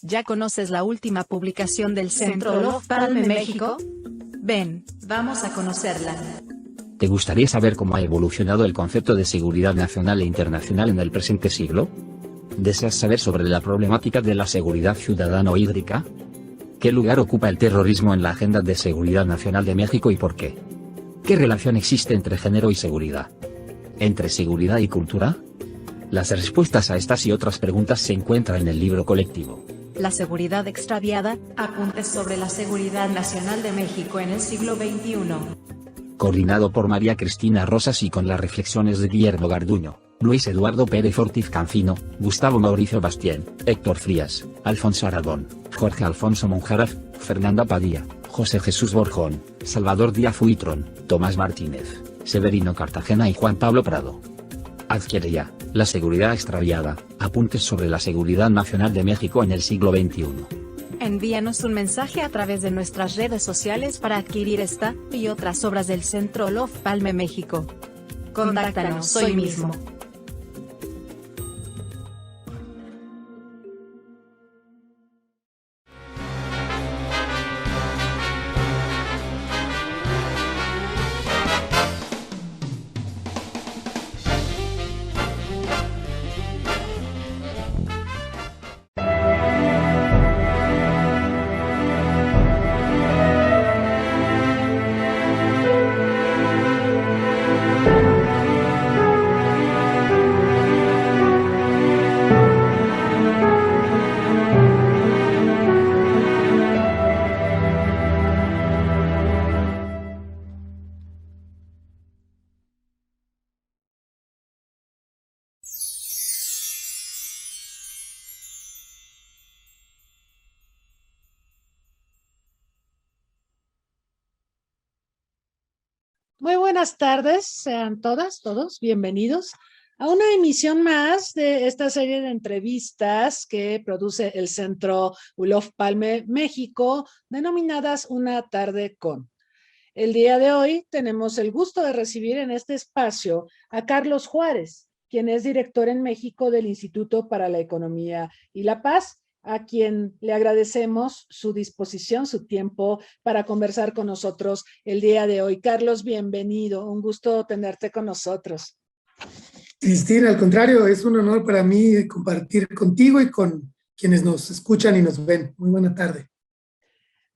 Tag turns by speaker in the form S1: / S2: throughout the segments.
S1: ¿Ya conoces la última publicación del Centro Olof Palme México? Ven, vamos a conocerla.
S2: ¿Te gustaría saber cómo ha evolucionado el concepto de seguridad nacional e internacional en el presente siglo? ¿Deseas saber sobre la problemática de la seguridad ciudadana o hídrica? ¿Qué lugar ocupa el terrorismo en la agenda de seguridad nacional de México y por qué? ¿Qué relación existe entre género y seguridad? ¿Entre seguridad y cultura? Las respuestas a estas y otras preguntas se encuentran en el libro colectivo
S1: La seguridad extraviada, apuntes sobre la seguridad nacional de México en el siglo XXI.
S2: Coordinado por María Cristina Rosas y con las reflexiones de Guillermo Garduño, Luis Eduardo Pérez Ortiz Cancino, Gustavo Mauricio Bastien, Héctor Frías, Alfonso Aragón, Jorge Alfonso Monjaraf, Fernanda Padilla, José Jesús Borjón, Salvador Díaz Huitrón, Tomás Martínez, Severino Cartagena y Juan Pablo Prado. Adquiere ya, La seguridad extraviada, apuntes sobre la seguridad nacional de México en el siglo XXI.
S1: Envíanos un mensaje a través de nuestras redes sociales para adquirir esta y otras obras del Centro Olof Palme México. Contáctanos hoy mismo.
S3: Muy buenas tardes, sean todas, todos bienvenidos a una emisión más de esta serie de entrevistas que produce el Centro Olof Palme México, denominadas Una Tarde con. El día de hoy tenemos el gusto de recibir en este espacio a Carlos Juárez, quien es director en México del Instituto para la Economía y la Paz, a quien le agradecemos su disposición, su tiempo para conversar con nosotros el día de hoy. Carlos, bienvenido, un gusto tenerte con nosotros.
S4: Cristina, al contrario, es un honor para mí compartir contigo y con quienes nos escuchan y nos ven. Muy buena tarde.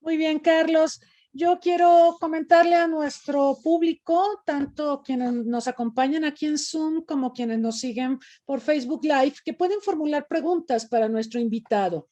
S3: Muy bien, Carlos. Yo quiero comentarle a nuestro público, tanto quienes nos acompañan aquí en Zoom como quienes nos siguen por Facebook Live, que pueden formular preguntas para nuestro invitado.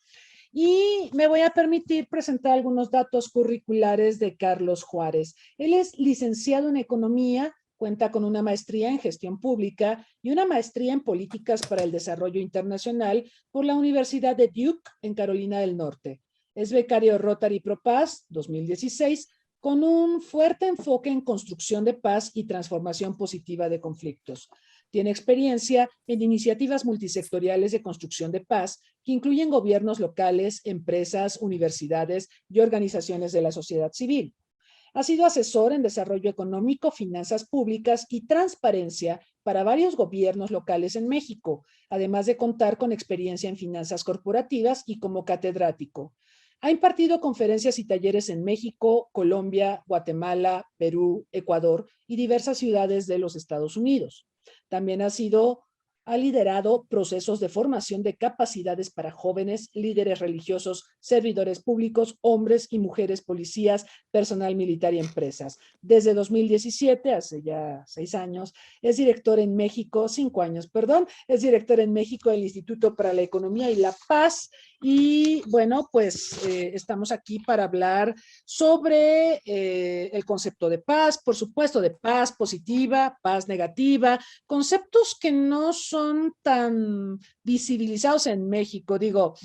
S3: Y me voy a permitir presentar algunos datos curriculares de Carlos Juárez. Él es licenciado en Economía, cuenta con una maestría en Gestión Pública y una maestría en Políticas para el Desarrollo Internacional por la Universidad de Duke en Carolina del Norte. Es becario Rotary Pro Paz 2016 con un fuerte enfoque en construcción de paz y transformación positiva de conflictos. Tiene experiencia en iniciativas multisectoriales de construcción de paz que incluyen gobiernos locales, empresas, universidades y organizaciones de la sociedad civil. Ha sido asesor en desarrollo económico, finanzas públicas y transparencia para varios gobiernos locales en México, además de contar con experiencia en finanzas corporativas y como catedrático. Ha impartido conferencias y talleres en México, Colombia, Guatemala, Perú, Ecuador y diversas ciudades de los Estados Unidos. También ha liderado procesos de formación de capacidades para jóvenes, líderes religiosos, servidores públicos, hombres y mujeres policías, personal militar y empresas. Desde 2017, hace ya 6 años, es director en México, 5 años, perdón, es director en México del Instituto para la Economía y la Paz. Y bueno, pues estamos aquí para hablar sobre el concepto de paz, por supuesto, de paz positiva, paz negativa, conceptos que no son tan visibilizados en México. Digo,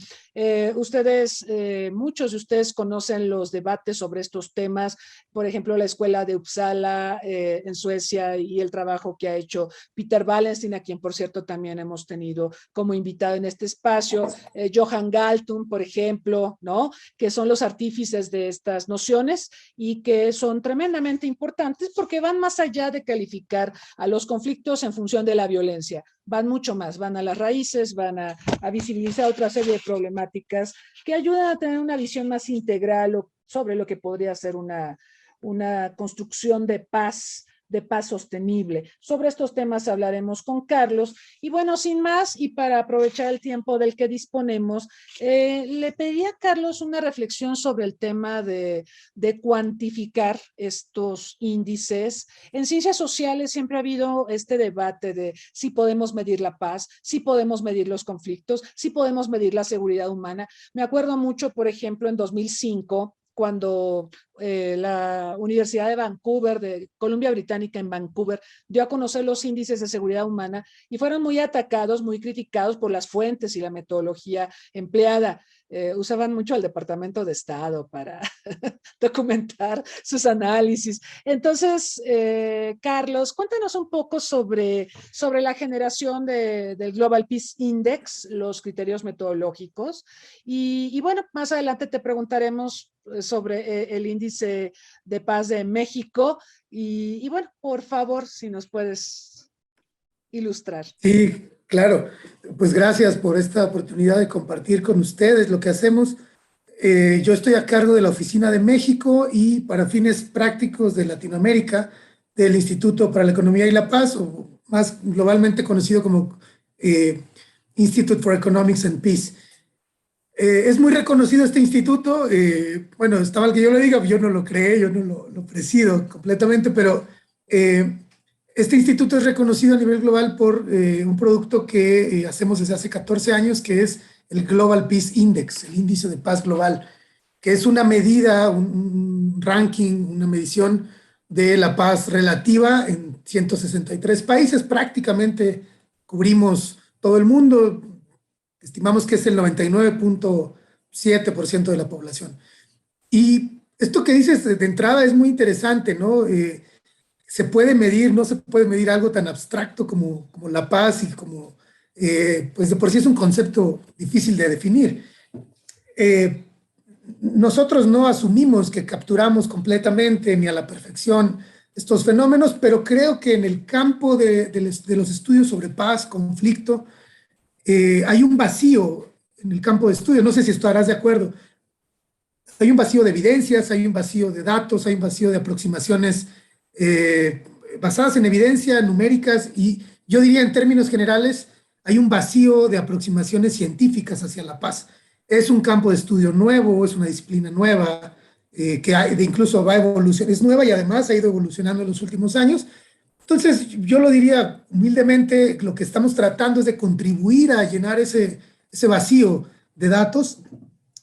S3: muchos de ustedes conocen los debates sobre estos temas, por ejemplo, la escuela de Uppsala en Suecia y el trabajo que ha hecho Peter Wallenstein, a quien por cierto también hemos tenido como invitado en este espacio, Johan Galtung, por ejemplo, ¿no? Que son los artífices de estas nociones y que son tremendamente importantes porque van más allá de calificar a los conflictos en función de la violencia. van mucho más, van a las raíces, van a visibilizar otra serie de problemáticas que ayudan a tener una visión más integral sobre lo que podría ser una construcción de paz sostenible. Sobre estos temas hablaremos con Carlos. Y bueno, sin más, y para aprovechar el tiempo del que disponemos, le pediría a Carlos una reflexión sobre el tema de cuantificar estos índices. En ciencias sociales siempre ha habido este debate de si podemos medir la paz, si podemos medir los conflictos, si podemos medir la seguridad humana. Me acuerdo mucho, por ejemplo, en 2005, cuando la Universidad de Vancouver, de Columbia Británica en Vancouver, dio a conocer los índices de seguridad humana y fueron muy atacados, muy criticados por las fuentes y la metodología empleada. Usaban mucho al Departamento de Estado para documentar sus análisis. Entonces, Carlos, cuéntanos un poco sobre la generación del Global Peace Index, los criterios metodológicos. Y bueno, más adelante te preguntaremos sobre el índice de paz de México. Y bueno, por favor, si nos puedes ilustrar.
S4: Sí, claro. Pues gracias por esta oportunidad de compartir con ustedes lo que hacemos. Yo estoy a cargo de la Oficina de México y para fines prácticos de Latinoamérica del Instituto para la Economía y la Paz, o más globalmente conocido como Institute for Economics and Peace. Es muy reconocido este instituto. Bueno, está mal que yo lo diga, yo no lo creé, yo no lo presido completamente, pero este instituto es reconocido a nivel global por un producto que hacemos desde hace 14 años, que es el Global Peace Index, el índice de paz global, que es una medida, un ranking, una medición de la paz relativa en 163 países. Prácticamente cubrimos todo el mundo. Estimamos que es el 99.7% de la población. Y esto que dices de entrada es muy interesante, ¿no? Se puede medir, no se puede medir algo tan abstracto como la paz y como, pues de por sí es un concepto difícil de definir. Nosotros no asumimos que capturamos completamente ni a la perfección estos fenómenos, pero creo que en el campo de los estudios sobre paz, conflicto, hay un vacío en el campo de estudio. No sé si estarás de acuerdo. Hay un vacío de evidencias, hay un vacío de datos, hay un vacío de aproximaciones basadas en evidencia, numéricas, y yo diría en términos generales, hay un vacío de aproximaciones científicas hacia la paz. Es un campo de estudio nuevo, es una disciplina nueva, incluso va a evolucionar, es nueva y además ha ido evolucionando en los últimos años. Entonces, yo lo diría humildemente, lo que estamos tratando es de contribuir a llenar ese vacío de datos,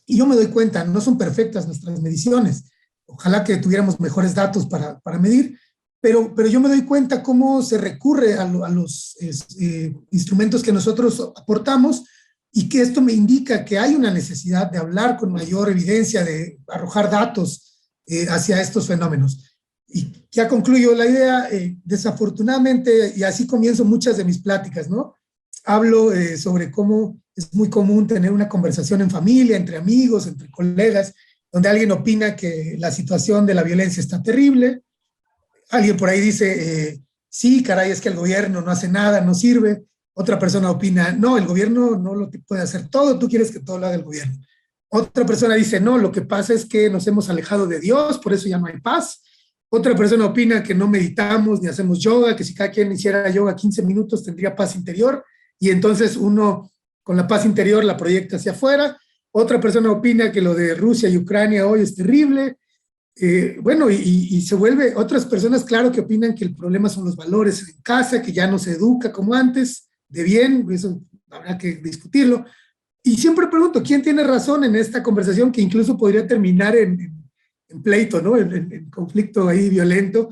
S4: y yo me doy cuenta, no son perfectas nuestras mediciones. Ojalá que tuviéramos mejores datos para medir, pero yo me doy cuenta cómo se recurre a los instrumentos que nosotros aportamos, y que esto me indica que hay una necesidad de hablar con mayor evidencia, de arrojar datos hacia estos fenómenos. Y ya concluyo la idea. Desafortunadamente, y así comienzo muchas de mis pláticas, ¿no? Hablo sobre cómo es muy común tener una conversación en familia, entre amigos, entre colegas, donde alguien opina que la situación de la violencia está terrible. Alguien por ahí dice, sí, caray, es que el gobierno no hace nada, no sirve. Otra persona opina, no, el gobierno no lo puede hacer todo, tú quieres que todo lo haga el gobierno. Otra persona dice, no, lo que pasa es que nos hemos alejado de Dios, por eso ya no hay paz. Otra persona opina que no meditamos ni hacemos yoga, que si cada quien hiciera yoga 15 minutos tendría paz interior, y entonces uno con la paz interior la proyecta hacia afuera. Otra persona opina que lo de Rusia y Ucrania hoy es terrible. Bueno, y se vuelve, otras personas, claro, que opinan que el problema son los valores en casa, que ya no se educa como antes, de bien, eso habrá que discutirlo. Y siempre pregunto, ¿quién tiene razón en esta conversación que incluso podría terminar en pleito, ¿no? En conflicto ahí violento?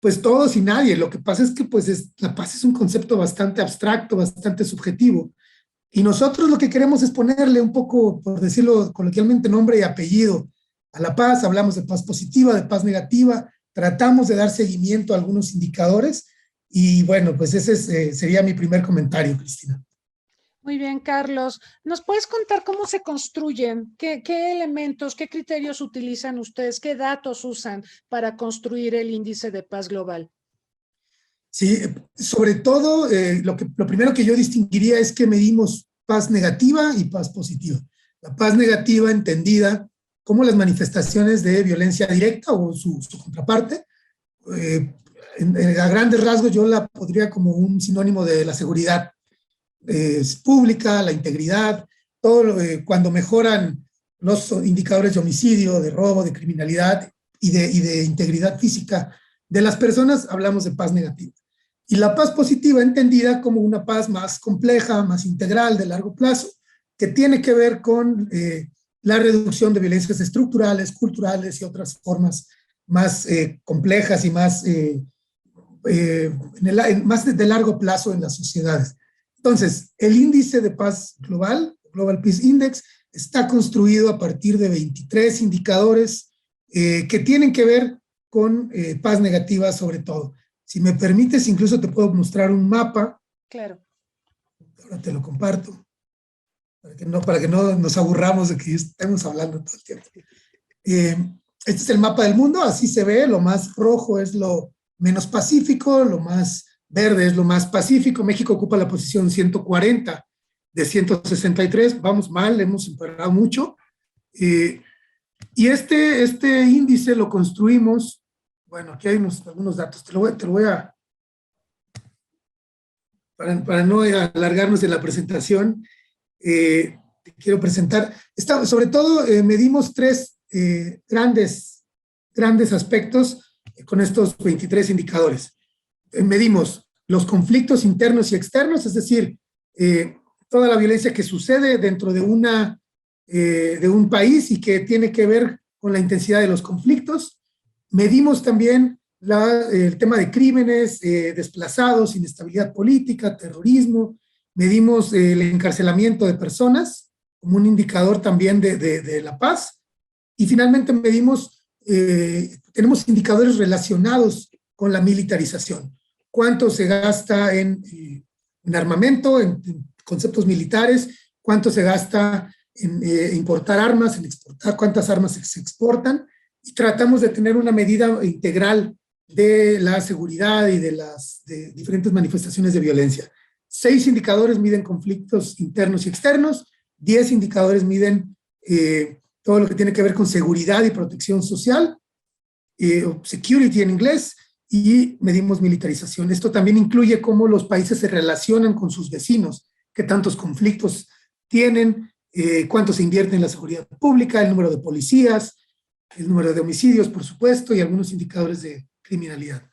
S4: Pues todos y nadie. Lo que pasa es que pues la paz es un concepto bastante abstracto, bastante subjetivo. Y nosotros lo que queremos es ponerle un poco, por decirlo coloquialmente, nombre y apellido a la paz. Hablamos de paz positiva, de paz negativa, tratamos de dar seguimiento a algunos indicadores, y bueno, pues ese sería mi primer comentario, Cristina.
S3: Muy bien, Carlos. ¿Nos puedes contar cómo se construyen? ¿Qué elementos, qué criterios utilizan ustedes? ¿Qué datos usan para construir el índice de paz global?
S4: Sí, sobre todo, lo primero que yo distinguiría es que medimos paz negativa y paz positiva. La paz negativa entendida como las manifestaciones de violencia directa o su contraparte. A grandes rasgos yo la podría como un sinónimo de la seguridad pública, la integridad, cuando mejoran los indicadores de homicidio, de robo, de criminalidad y de integridad física de las personas, hablamos de paz negativa. Y la paz positiva entendida como una paz más compleja, más integral, de largo plazo, que tiene que ver con la reducción de violencias estructurales, culturales y otras formas más complejas y más, más de largo plazo en las sociedades. Entonces, el índice de paz global, Global Peace Index, está construido a partir de 23 indicadores que tienen que ver con paz negativa sobre todo. Si me permites, incluso te puedo mostrar un mapa.
S3: Claro.
S4: Ahora te lo comparto, para que no nos aburramos de que estemos hablando todo el tiempo. Este es el mapa del mundo, así se ve, lo más rojo es lo menos pacífico, lo más verde es lo más pacífico. México ocupa la posición 140 de 163, vamos mal, hemos empeorado mucho. Y este índice lo construimos. Bueno, aquí hay algunos datos, te lo voy a, para no alargarnos en la presentación, te quiero presentar, sobre todo medimos tres grandes aspectos con estos 23 indicadores. Medimos los conflictos internos y externos, es decir, toda la violencia que sucede dentro de un país y que tiene que ver con la intensidad de los conflictos. Medimos también el tema de crímenes, desplazados, inestabilidad política, terrorismo. Medimos el encarcelamiento de personas como un indicador también de la paz. Y finalmente medimos, tenemos indicadores relacionados con la militarización. Cuánto se gasta en armamento, en conceptos militares, cuánto se gasta en importar armas, en exportar, cuántas armas se exportan. Y tratamos de tener una medida integral de la seguridad y de diferentes manifestaciones de violencia. 6 indicadores miden conflictos internos y externos, 10 indicadores miden todo lo que tiene que ver con seguridad y protección social, security en inglés, y medimos militarización. Esto también incluye cómo los países se relacionan con sus vecinos, qué tantos conflictos tienen, cuánto se invierte en la seguridad pública, el número de policías, el número de homicidios, por supuesto, y algunos indicadores de criminalidad.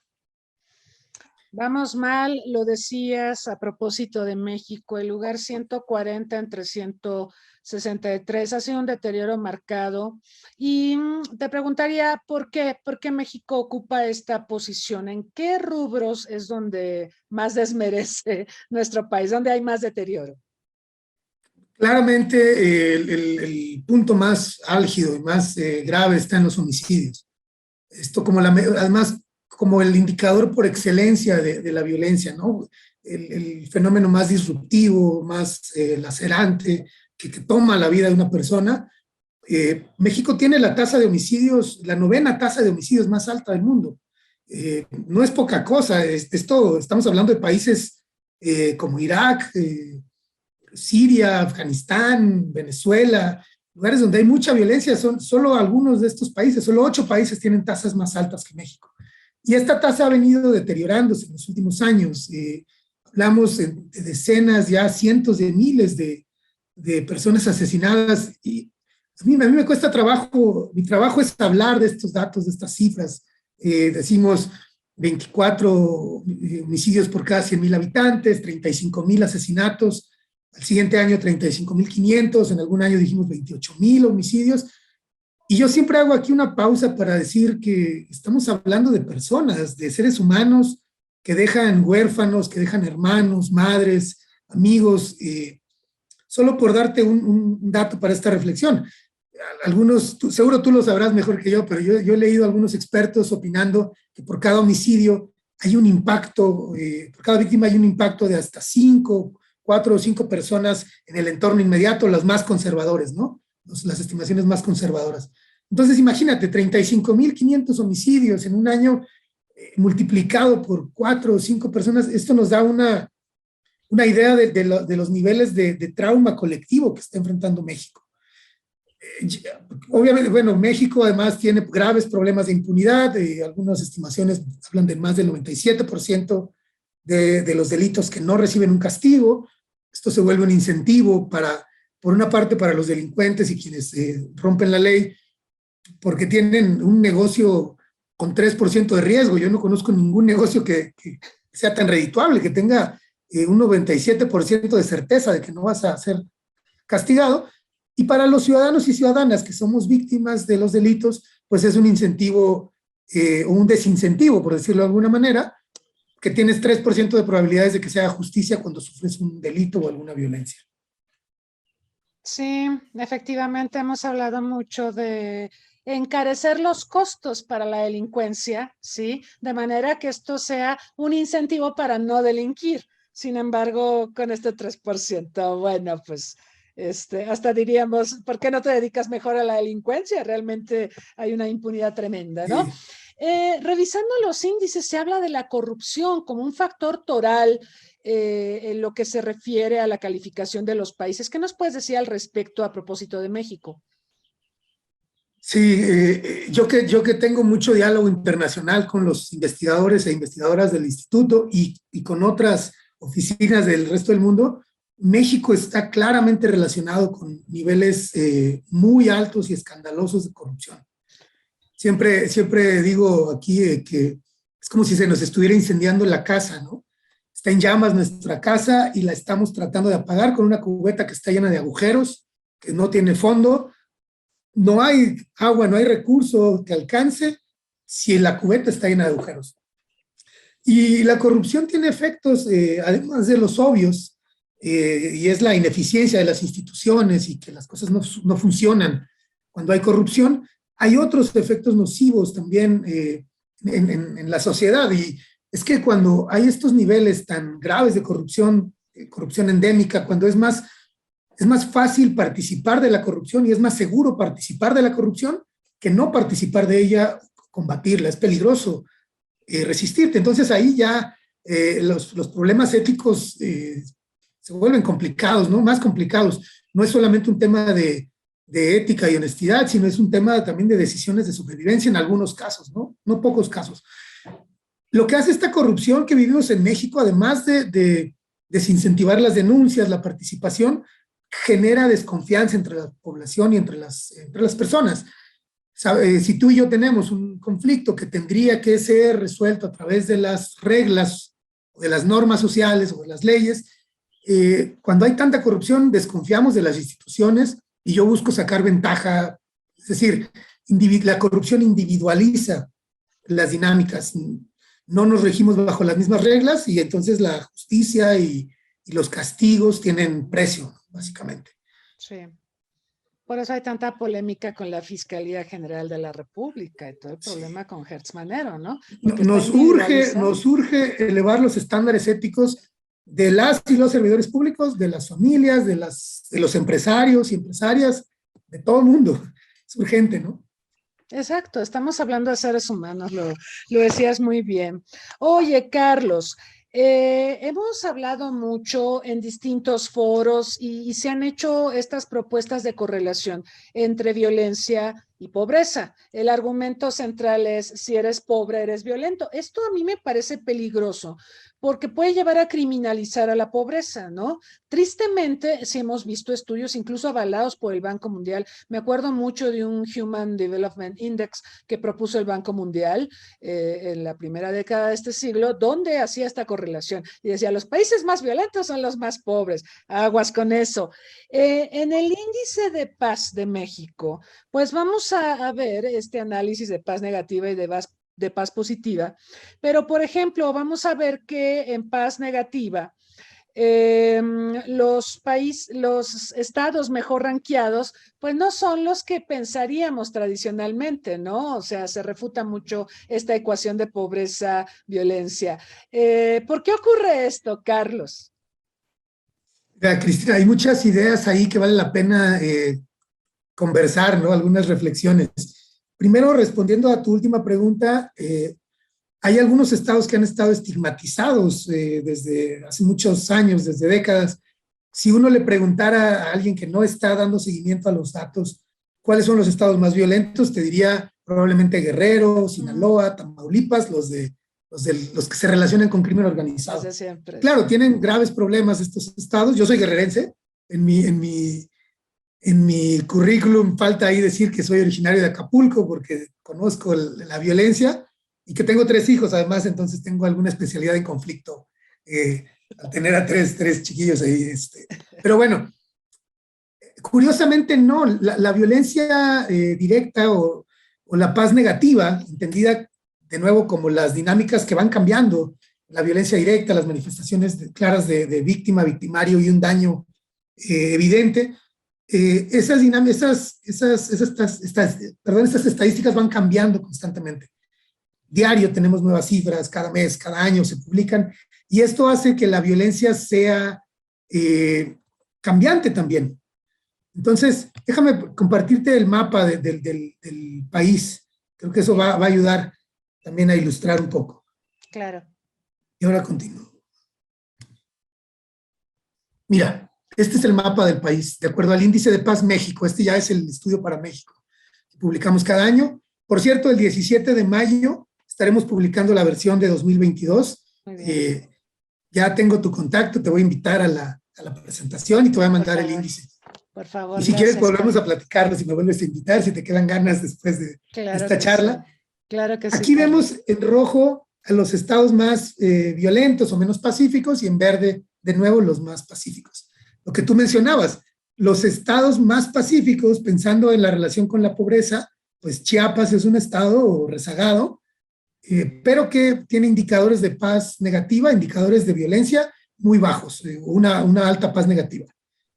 S3: Vamos mal, lo decías a propósito de México, el lugar 140 entre 163 ha sido un deterioro marcado. Y te preguntaría, ¿por qué México ocupa esta posición? ¿En qué rubros es donde más desmerece nuestro país, donde hay más deterioro?
S4: Claramente el punto más álgido y más grave está en los homicidios. Esto además como el indicador por excelencia de la violencia, ¿no? El fenómeno más disruptivo, más lacerante, que toma la vida de una persona. México tiene la tasa de homicidios, la 9ª tasa de homicidios más alta del mundo. No es poca cosa, esto, estamos hablando de países como Irak, Siria, Afganistán, Venezuela, lugares donde hay mucha violencia. Son solo algunos de estos países, solo 8 países tienen tasas más altas que México. Y esta tasa ha venido deteriorándose en los últimos años. Hablamos de decenas, ya cientos de miles de personas asesinadas. Y a mí me cuesta trabajo, mi trabajo es hablar de estos datos, de estas cifras. Decimos 24 homicidios por cada 100,000 habitantes, 35,000 asesinatos. Al siguiente año 35,500, en algún año dijimos 28,000 homicidios. Y yo siempre hago aquí una pausa para decir que estamos hablando de personas, de seres humanos que dejan huérfanos, que dejan hermanos, madres, amigos. Solo por darte un dato para esta reflexión. Algunos, seguro tú lo sabrás mejor que yo, pero yo he leído a algunos expertos opinando que por cada homicidio hay un impacto, por cada víctima hay un impacto de hasta 4 o 5 personas en el entorno inmediato, las más conservadores, ¿no? Las estimaciones más conservadoras. Entonces, imagínate, 35,500 homicidios en un año, multiplicado por 4 o 5 personas, esto nos da una idea de los niveles de trauma colectivo que está enfrentando México. Obviamente, bueno, México además tiene graves problemas de impunidad, algunas estimaciones hablan de más del 97% de los delitos que no reciben un castigo. Esto se vuelve un incentivo por una parte para los delincuentes y quienes rompen la ley, porque tienen un negocio con 3% de riesgo. Yo no conozco ningún negocio que sea tan redituable, que tenga un 97% de certeza de que no vas a ser castigado. Y para los ciudadanos y ciudadanas que somos víctimas de los delitos, pues es un incentivo o un desincentivo, por decirlo de alguna manera, que tienes 3% de probabilidades de que se haga justicia cuando sufres un delito o alguna violencia.
S3: Sí, efectivamente hemos hablado mucho de encarecer los costos para la delincuencia, ¿sí? De manera que esto sea un incentivo para no delinquir. Sin embargo, con este 3%, bueno, pues hasta diríamos, ¿por qué no te dedicas mejor a la delincuencia? Realmente hay una impunidad tremenda, ¿no?
S4: Sí.
S3: Revisando los índices, se habla de la corrupción como un factor toral en lo que se refiere a la calificación de los países. ¿Qué nos puedes decir al respecto a propósito de México?
S4: Sí, yo que tengo mucho diálogo internacional con los investigadores e investigadoras del instituto y con otras oficinas del resto del mundo, México está claramente relacionado con niveles muy altos y escandalosos de corrupción. Siempre digo aquí que es como si se nos estuviera incendiando la casa, ¿no? Está en llamas nuestra casa y la estamos tratando de apagar con una cubeta que está llena de agujeros, que no tiene fondo. No hay agua, no hay recurso que alcance si la cubeta está llena de agujeros. Y la corrupción tiene efectos, además de los obvios, y es la ineficiencia de las instituciones y que las cosas no funcionan cuando hay corrupción. Hay otros efectos nocivos también en la sociedad, y es que cuando hay estos niveles tan graves de corrupción, corrupción endémica, cuando es más fácil participar de la corrupción y es más seguro participar de la corrupción que no participar de ella, combatirla. Es peligroso resistirte. Entonces ahí ya los problemas éticos se vuelven complicados, ¿no? Más complicados. No es solamente un tema de ética y honestidad, sino es un tema también de decisiones de supervivencia en algunos casos, ¿no? No pocos casos. Lo que hace esta corrupción que vivimos en México, además de desincentivar las denuncias, la participación, genera desconfianza entre la población y entre las personas. Si tú y yo tenemos un conflicto que tendría que ser resuelto a través de las reglas, o de las normas sociales o de las leyes, cuando hay tanta corrupción desconfiamos de las instituciones y yo busco sacar ventaja. Es decir, la corrupción individualiza las dinámicas. No nos regimos bajo las mismas reglas y entonces la justicia y los castigos tienen precio, básicamente.
S3: Sí. Por eso hay tanta polémica con la Fiscalía General de la República y todo el problema con Hertz Manero, ¿no?
S4: Nos urge elevar los estándares éticos de las y los servidores públicos, de las familias, de los empresarios y empresarias, de todo el mundo. Es urgente, ¿no?
S3: Exacto, estamos hablando de seres humanos, lo decías muy bien. Oye, Carlos, hemos hablado mucho en distintos foros y se han hecho estas propuestas de correlación entre violencia y pobreza. El argumento central es: si eres pobre, eres violento. Esto a mí me parece peligroso porque puede llevar a criminalizar a la pobreza, ¿no? Tristemente, sí hemos visto estudios incluso avalados por el Banco Mundial. Me acuerdo mucho de un Human Development Index que propuso el Banco Mundial en la primera década de este siglo, donde hacía esta correlación y decía: los países más violentos son los más pobres. Aguas con eso. En el índice de paz de México, pues vamos a ver este análisis de paz negativa y de paz positiva, pero por ejemplo vamos a ver que en paz negativa los estados mejor ranqueados pues no son los que pensaríamos tradicionalmente, ¿no? O sea, se refuta mucho esta ecuación de pobreza, violencia. ¿Por qué ocurre esto, Carlos?
S4: Cristina, hay muchas ideas ahí que vale la pena conversar, ¿no? Algunas reflexiones. Primero, respondiendo a tu última pregunta, Hay algunos estados que han estado estigmatizados desde hace muchos años, desde décadas. Si uno le preguntara a alguien que no está dando seguimiento a los datos, ¿cuáles son los estados más violentos? Te diría probablemente Guerrero, Sinaloa, Tamaulipas, los que se relacionan con crimen organizado.
S3: Desde siempre.
S4: Claro, tienen graves problemas estos estados. Yo soy guerrerense. En mi currículum falta ahí decir que soy originario de Acapulco porque conozco la violencia y que tengo 3 hijos además, entonces tengo alguna especialidad en conflicto al tener a tres chiquillos ahí. Pero bueno, curiosamente no, la violencia directa o la paz negativa, entendida de nuevo como las dinámicas que van cambiando, la violencia directa, las manifestaciones claras de víctima, victimario y un daño evidente, estas estadísticas van cambiando constantemente. Diario tenemos nuevas cifras, cada mes, cada año se publican, y esto hace que la violencia sea cambiante también. Entonces, déjame compartirte el mapa del país. Creo que eso va a ayudar también a ilustrar un poco.
S3: Claro.
S4: Y ahora continúo. Mira, este es el mapa del país, de acuerdo al Índice de Paz México. Este ya es el estudio para México, que publicamos cada año. Por cierto, el 17 de mayo estaremos publicando la versión de 2022. Ya tengo tu contacto, te voy a invitar a la presentación y te voy a mandar el índice.
S3: Por favor.
S4: Y si quieres volvemos a platicarlo, si me vuelves a invitar, si te quedan ganas después de esta charla.
S3: Sí. Claro que sí.
S4: Aquí vemos en rojo a los estados más violentos o menos pacíficos y en verde, de nuevo, los más pacíficos. Lo que tú mencionabas, los estados más pacíficos, pensando en la relación con la pobreza, pues Chiapas es un estado rezagado, pero que tiene indicadores de paz negativa, indicadores de violencia muy bajos, una alta paz negativa.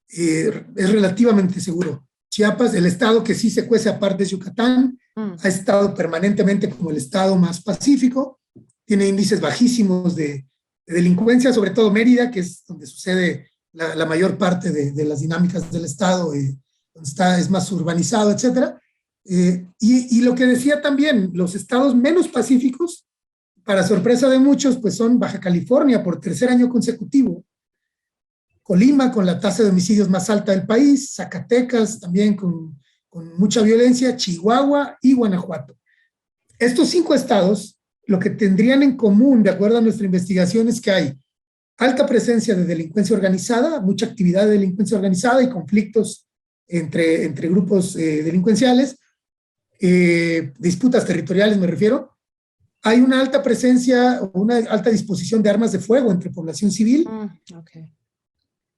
S4: Es relativamente seguro. Chiapas, el estado que sí se cuece aparte es Yucatán, ha estado permanentemente como el estado más pacífico, tiene índices bajísimos de delincuencia, sobre todo Mérida, que es donde sucede la mayor parte de las dinámicas del estado, donde es más urbanizado, etcétera. Y lo que decía también, los estados menos pacíficos, para sorpresa de muchos, pues son Baja California por 3er año consecutivo, Colima con la tasa de homicidios más alta del país, Zacatecas también con mucha violencia, Chihuahua y Guanajuato. Estos 5 estados, lo que tendrían en común, de acuerdo a nuestra investigación, es que hay alta presencia de delincuencia organizada, mucha actividad de delincuencia organizada y conflictos entre grupos delincuenciales, disputas territoriales me refiero. Hay una alta presencia o una alta disposición de armas de fuego entre población civil,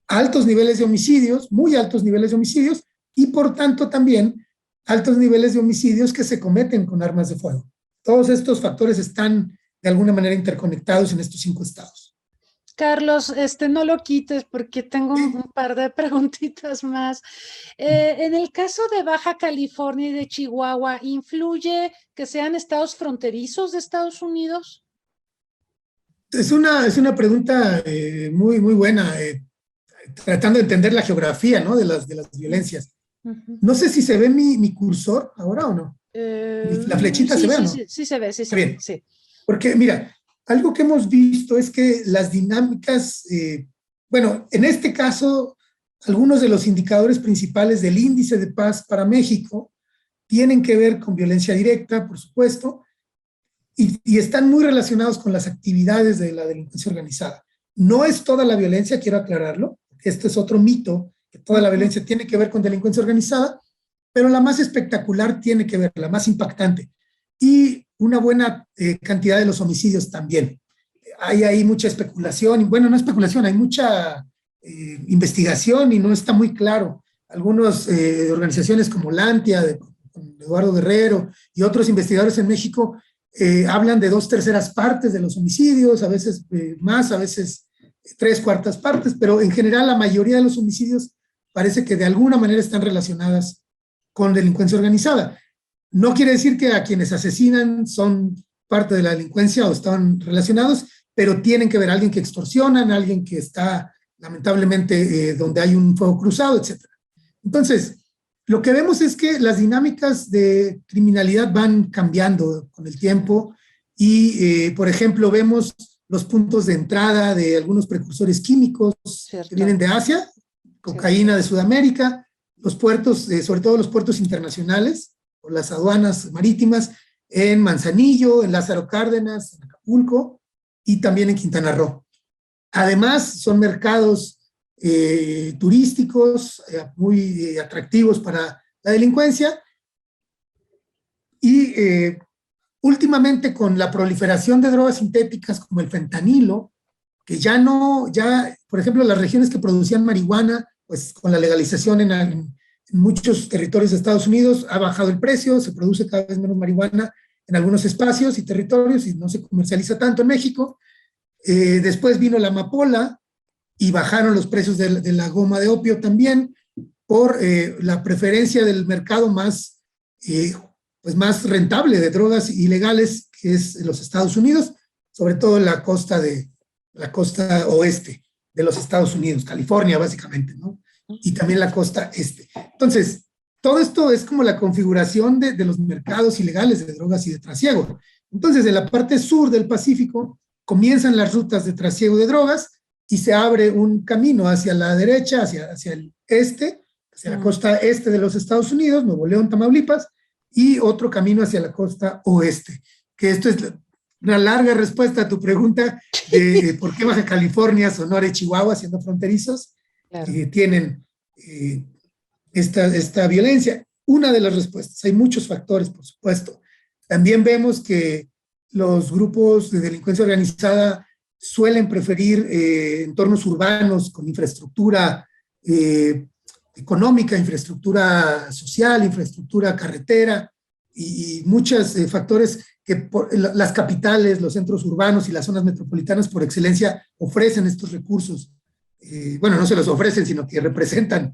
S4: altos niveles de homicidios, muy altos niveles de homicidios, y por tanto también altos niveles de homicidios que se cometen con armas de fuego. Todos estos factores están de alguna manera interconectados en estos 5 estados.
S3: Carlos, no lo quites porque tengo un par de preguntitas más. En el caso de Baja California y de Chihuahua, ¿influye que sean estados fronterizos de Estados Unidos?
S4: Es una pregunta muy, muy buena, tratando de entender la geografía, ¿no?, de las violencias. No sé si se ve mi cursor ahora o no. La flechita se ve, ¿no?
S3: Sí se ve, sí se
S4: ve.
S3: Sí.
S4: Porque, mira, algo que hemos visto es que las dinámicas, bueno, en este caso, algunos de los indicadores principales del índice de paz para México tienen que ver con violencia directa, por supuesto, y están muy relacionados con las actividades de la delincuencia organizada. No es toda la violencia, quiero aclararlo, porque este es otro mito, que toda la violencia tiene que ver con delincuencia organizada, pero la más espectacular tiene que ver, la más impactante. Y una buena cantidad de los homicidios también. Hay mucha especulación, bueno, no especulación, hay mucha investigación y no está muy claro. Algunas organizaciones como Lantia, con Eduardo Guerrero y otros investigadores en México hablan de 2/3 partes de los homicidios, a veces más, a veces 3/4 partes, pero en general la mayoría de los homicidios parece que de alguna manera están relacionadas con delincuencia organizada. No quiere decir que a quienes asesinan son parte de la delincuencia o están relacionados, pero tienen que ver a alguien que extorsionan, a alguien que está lamentablemente donde hay un fuego cruzado, etc. Entonces, lo que vemos es que las dinámicas de criminalidad van cambiando con el tiempo. y, por ejemplo, vemos los puntos de entrada de algunos precursores químicos que vienen de Asia, cocaína de Sudamérica, los puertos, sobre todo los puertos internacionales, o las aduanas marítimas, en Manzanillo, en Lázaro Cárdenas, en Acapulco, y también en Quintana Roo. Además, son mercados turísticos muy atractivos para la delincuencia, y últimamente con la proliferación de drogas sintéticas como el fentanilo, que ya, por ejemplo, las regiones que producían marihuana, pues con la legalización en muchos territorios de Estados Unidos ha bajado el precio, se produce cada vez menos marihuana en algunos espacios y territorios y no se comercializa tanto en México. Después vino la amapola y bajaron los precios de la goma de opio también por la preferencia del mercado más rentable de drogas ilegales, que es los Estados Unidos, sobre todo la costa oeste de los Estados Unidos, California básicamente, ¿no? Y también la costa este. Entonces, todo esto es como la configuración de los mercados ilegales de drogas y de trasiego. Entonces, en la parte sur del Pacífico comienzan las rutas de trasiego de drogas y se abre un camino hacia la derecha, hacia el este, hacia la costa este de los Estados Unidos, Nuevo León, Tamaulipas, y otro camino hacia la costa oeste. Que esto es una larga respuesta a tu pregunta de por qué Baja California, Sonora y Chihuahua, siendo fronterizos, claro, tienen esta violencia. Una de las respuestas, hay muchos factores, por supuesto. También vemos que los grupos de delincuencia organizada suelen preferir entornos urbanos con infraestructura económica, infraestructura social, infraestructura carretera y muchos factores que las capitales, los centros urbanos y las zonas metropolitanas por excelencia ofrecen estos recursos. Bueno, no se los ofrecen, sino que representan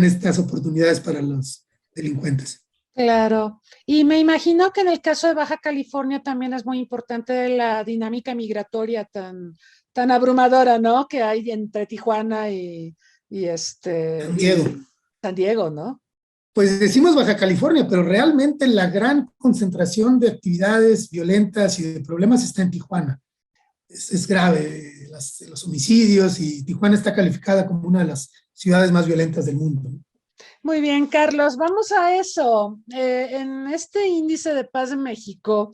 S4: estas oportunidades para los delincuentes.
S3: Claro, y me imagino que en el caso de Baja California también es muy importante la dinámica migratoria tan abrumadora, ¿no? Que hay entre Tijuana y San Diego, ¿no?
S4: Pues decimos Baja California, pero realmente la gran concentración de actividades violentas y de problemas está en Tijuana. Es grave, los homicidios, y Tijuana está calificada como una de las ciudades más violentas del mundo.
S3: Muy bien, Carlos, vamos a eso. En este índice de paz de México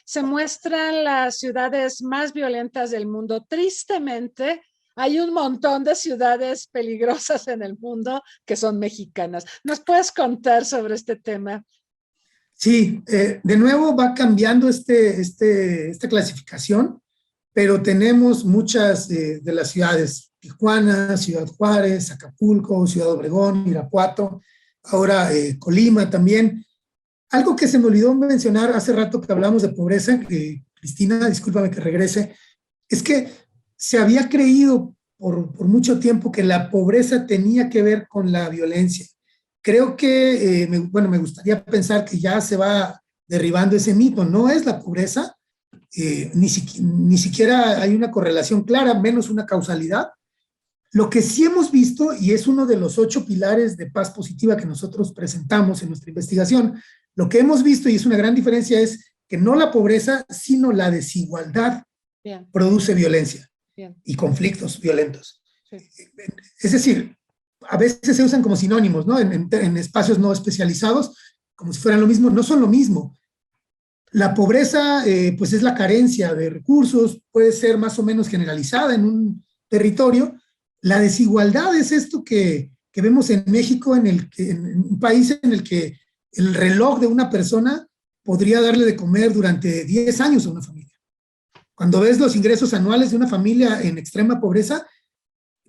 S3: se muestran las ciudades más violentas del mundo. Tristemente, hay un montón de ciudades peligrosas en el mundo que son mexicanas. ¿Nos puedes contar sobre este tema?
S4: Sí, de nuevo va cambiando esta clasificación, pero tenemos muchas de las ciudades: Tijuana, Ciudad Juárez, Acapulco, Ciudad Obregón, Irapuato, ahora Colima también. Algo que se me olvidó mencionar hace rato que hablamos de pobreza, Cristina, discúlpame que regrese, es que se había creído por mucho tiempo que la pobreza tenía que ver con la violencia. Creo que, me gustaría pensar que ya se va derribando ese mito. No es la pobreza, ni siquiera hay una correlación clara, menos una causalidad. Lo que sí hemos visto, y es uno de los 8 pilares de paz positiva que nosotros presentamos en nuestra investigación, lo que hemos visto, y es una gran diferencia, es que no la pobreza, sino la desigualdad produce violencia y conflictos violentos. Sí. Es decir, a veces se usan como sinónimos, ¿no? En espacios no especializados, como si fueran lo mismo. No son lo mismo. La pobreza, pues es la carencia de recursos, puede ser más o menos generalizada en un territorio. La desigualdad es esto que vemos en México, en un país en el que el reloj de una persona podría darle de comer durante 10 años a una familia. Cuando ves los ingresos anuales de una familia en extrema pobreza,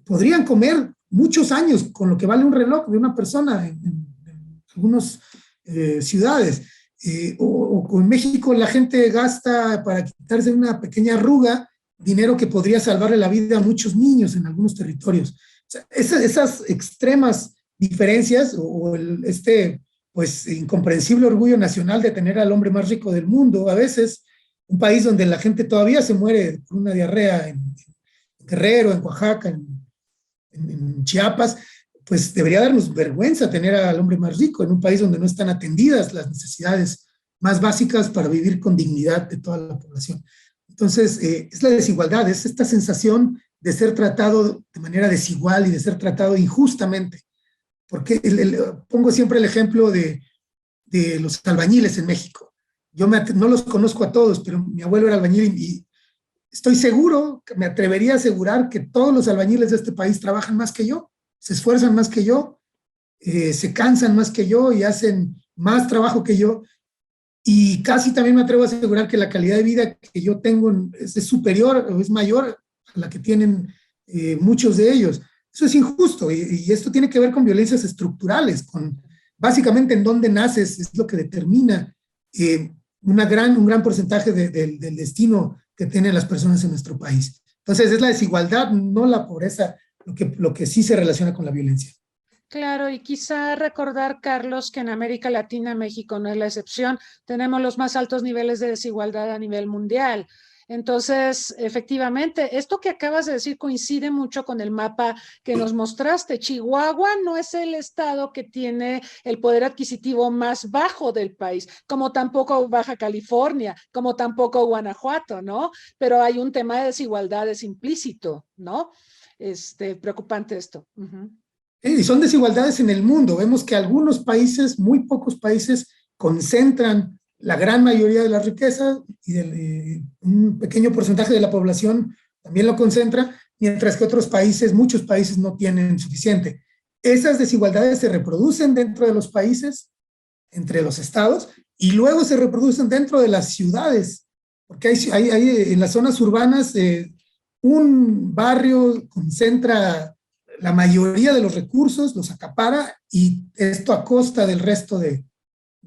S4: podrían comer muchos años con lo que vale un reloj de una persona en algunas ciudades. O en México la gente gasta para quitarse una pequeña arruga dinero que podría salvarle la vida a muchos niños en algunos territorios. O sea, esas extremas diferencias pues incomprensible orgullo nacional de tener al hombre más rico del mundo, a veces un país donde la gente todavía se muere por una diarrea en Guerrero, en Oaxaca, en Chiapas, pues debería darnos vergüenza tener al hombre más rico en un país donde no están atendidas las necesidades más básicas para vivir con dignidad de toda la población. Entonces, es la desigualdad, es esta sensación de ser tratado de manera desigual y de ser tratado injustamente. Porque pongo siempre el ejemplo de los albañiles en México. Yo no los conozco a todos, pero mi abuelo era albañil y estoy seguro, me atrevería a asegurar que todos los albañiles de este país trabajan más que yo, se esfuerzan más que yo, se cansan más que yo y hacen más trabajo que yo. Y casi también me atrevo a asegurar que la calidad de vida que yo tengo es superior o es mayor a la que tienen muchos de ellos. Eso es injusto y esto tiene que ver con violencias estructurales, con básicamente en dónde naces es lo que determina un gran porcentaje del destino que tienen las personas en nuestro país. Entonces es la desigualdad, no la pobreza, lo que sí se relaciona con la violencia.
S3: Claro, y quizá recordar, Carlos, que en América Latina, México no es la excepción, tenemos los más altos niveles de desigualdad a nivel mundial. Entonces, efectivamente, esto que acabas de decir coincide mucho con el mapa que nos mostraste. Chihuahua no es el estado que tiene el poder adquisitivo más bajo del país, como tampoco Baja California, como tampoco Guanajuato, ¿no? Pero hay un tema de desigualdades implícito, ¿no? Preocupante esto.
S4: Y son desigualdades en el mundo. Vemos que algunos países, muy pocos países, concentran la gran mayoría de la riqueza y un pequeño porcentaje de la población también lo concentra, mientras que otros países, muchos países no tienen suficiente. Esas desigualdades se reproducen dentro de los países, entre los estados, y luego se reproducen dentro de las ciudades, porque hay en las zonas urbanas un barrio concentra la mayoría de los recursos, los acapara, y esto a costa del resto de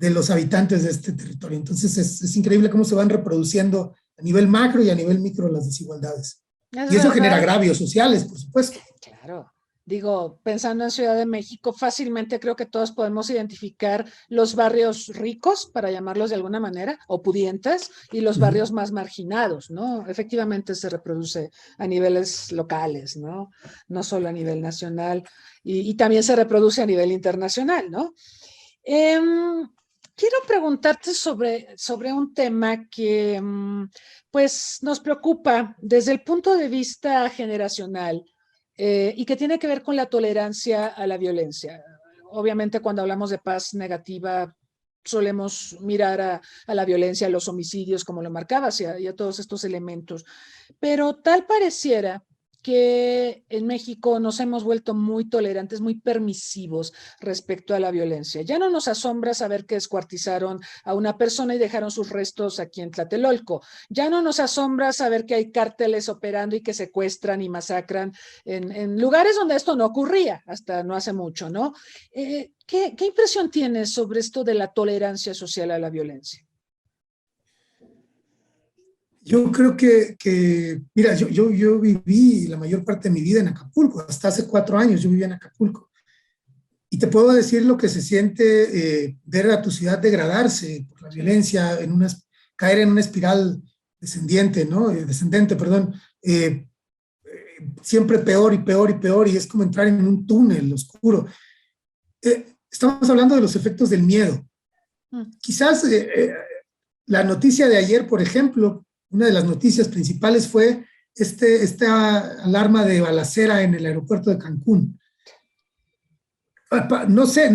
S4: los habitantes de este territorio. Entonces es increíble cómo se van reproduciendo a nivel macro y a nivel micro las desigualdades. Y eso genera agravios sociales, por supuesto.
S3: Claro. Digo, pensando en Ciudad de México, fácilmente creo que todos podemos identificar los barrios ricos, para llamarlos de alguna manera, o pudientes, y los barrios más marginados, ¿no? Efectivamente se reproduce a niveles locales, ¿no? No solo a nivel nacional, y también se reproduce a nivel internacional, ¿no? Quiero preguntarte sobre un tema que pues nos preocupa desde el punto de vista generacional y que tiene que ver con la tolerancia a la violencia. Obviamente cuando hablamos de paz negativa solemos mirar a la violencia, a los homicidios, como lo marcabas, y a todos estos elementos. Pero tal pareciera que en México nos hemos vuelto muy tolerantes, muy permisivos respecto a la violencia. Ya no nos asombra saber que descuartizaron a una persona y dejaron sus restos aquí en Tlatelolco. Ya no nos asombra saber que hay cárteles operando y que secuestran y masacran en lugares donde esto no ocurría hasta no hace mucho, ¿no? ¿Qué impresión tienes sobre esto de la tolerancia social a la violencia?
S4: Yo creo que mira, yo viví la mayor parte de mi vida en Acapulco, hasta hace 4 años yo vivía en Acapulco. Y te puedo decir lo que se siente ver a tu ciudad degradarse por la violencia, caer en una espiral descendente, ¿no? Descendente, perdón. Siempre peor y peor y peor, y es como entrar en un túnel oscuro. Estamos hablando de los efectos del miedo. Quizás la noticia de ayer, por ejemplo, una de las noticias principales fue esta alarma de balacera en el aeropuerto de Cancún. No sé,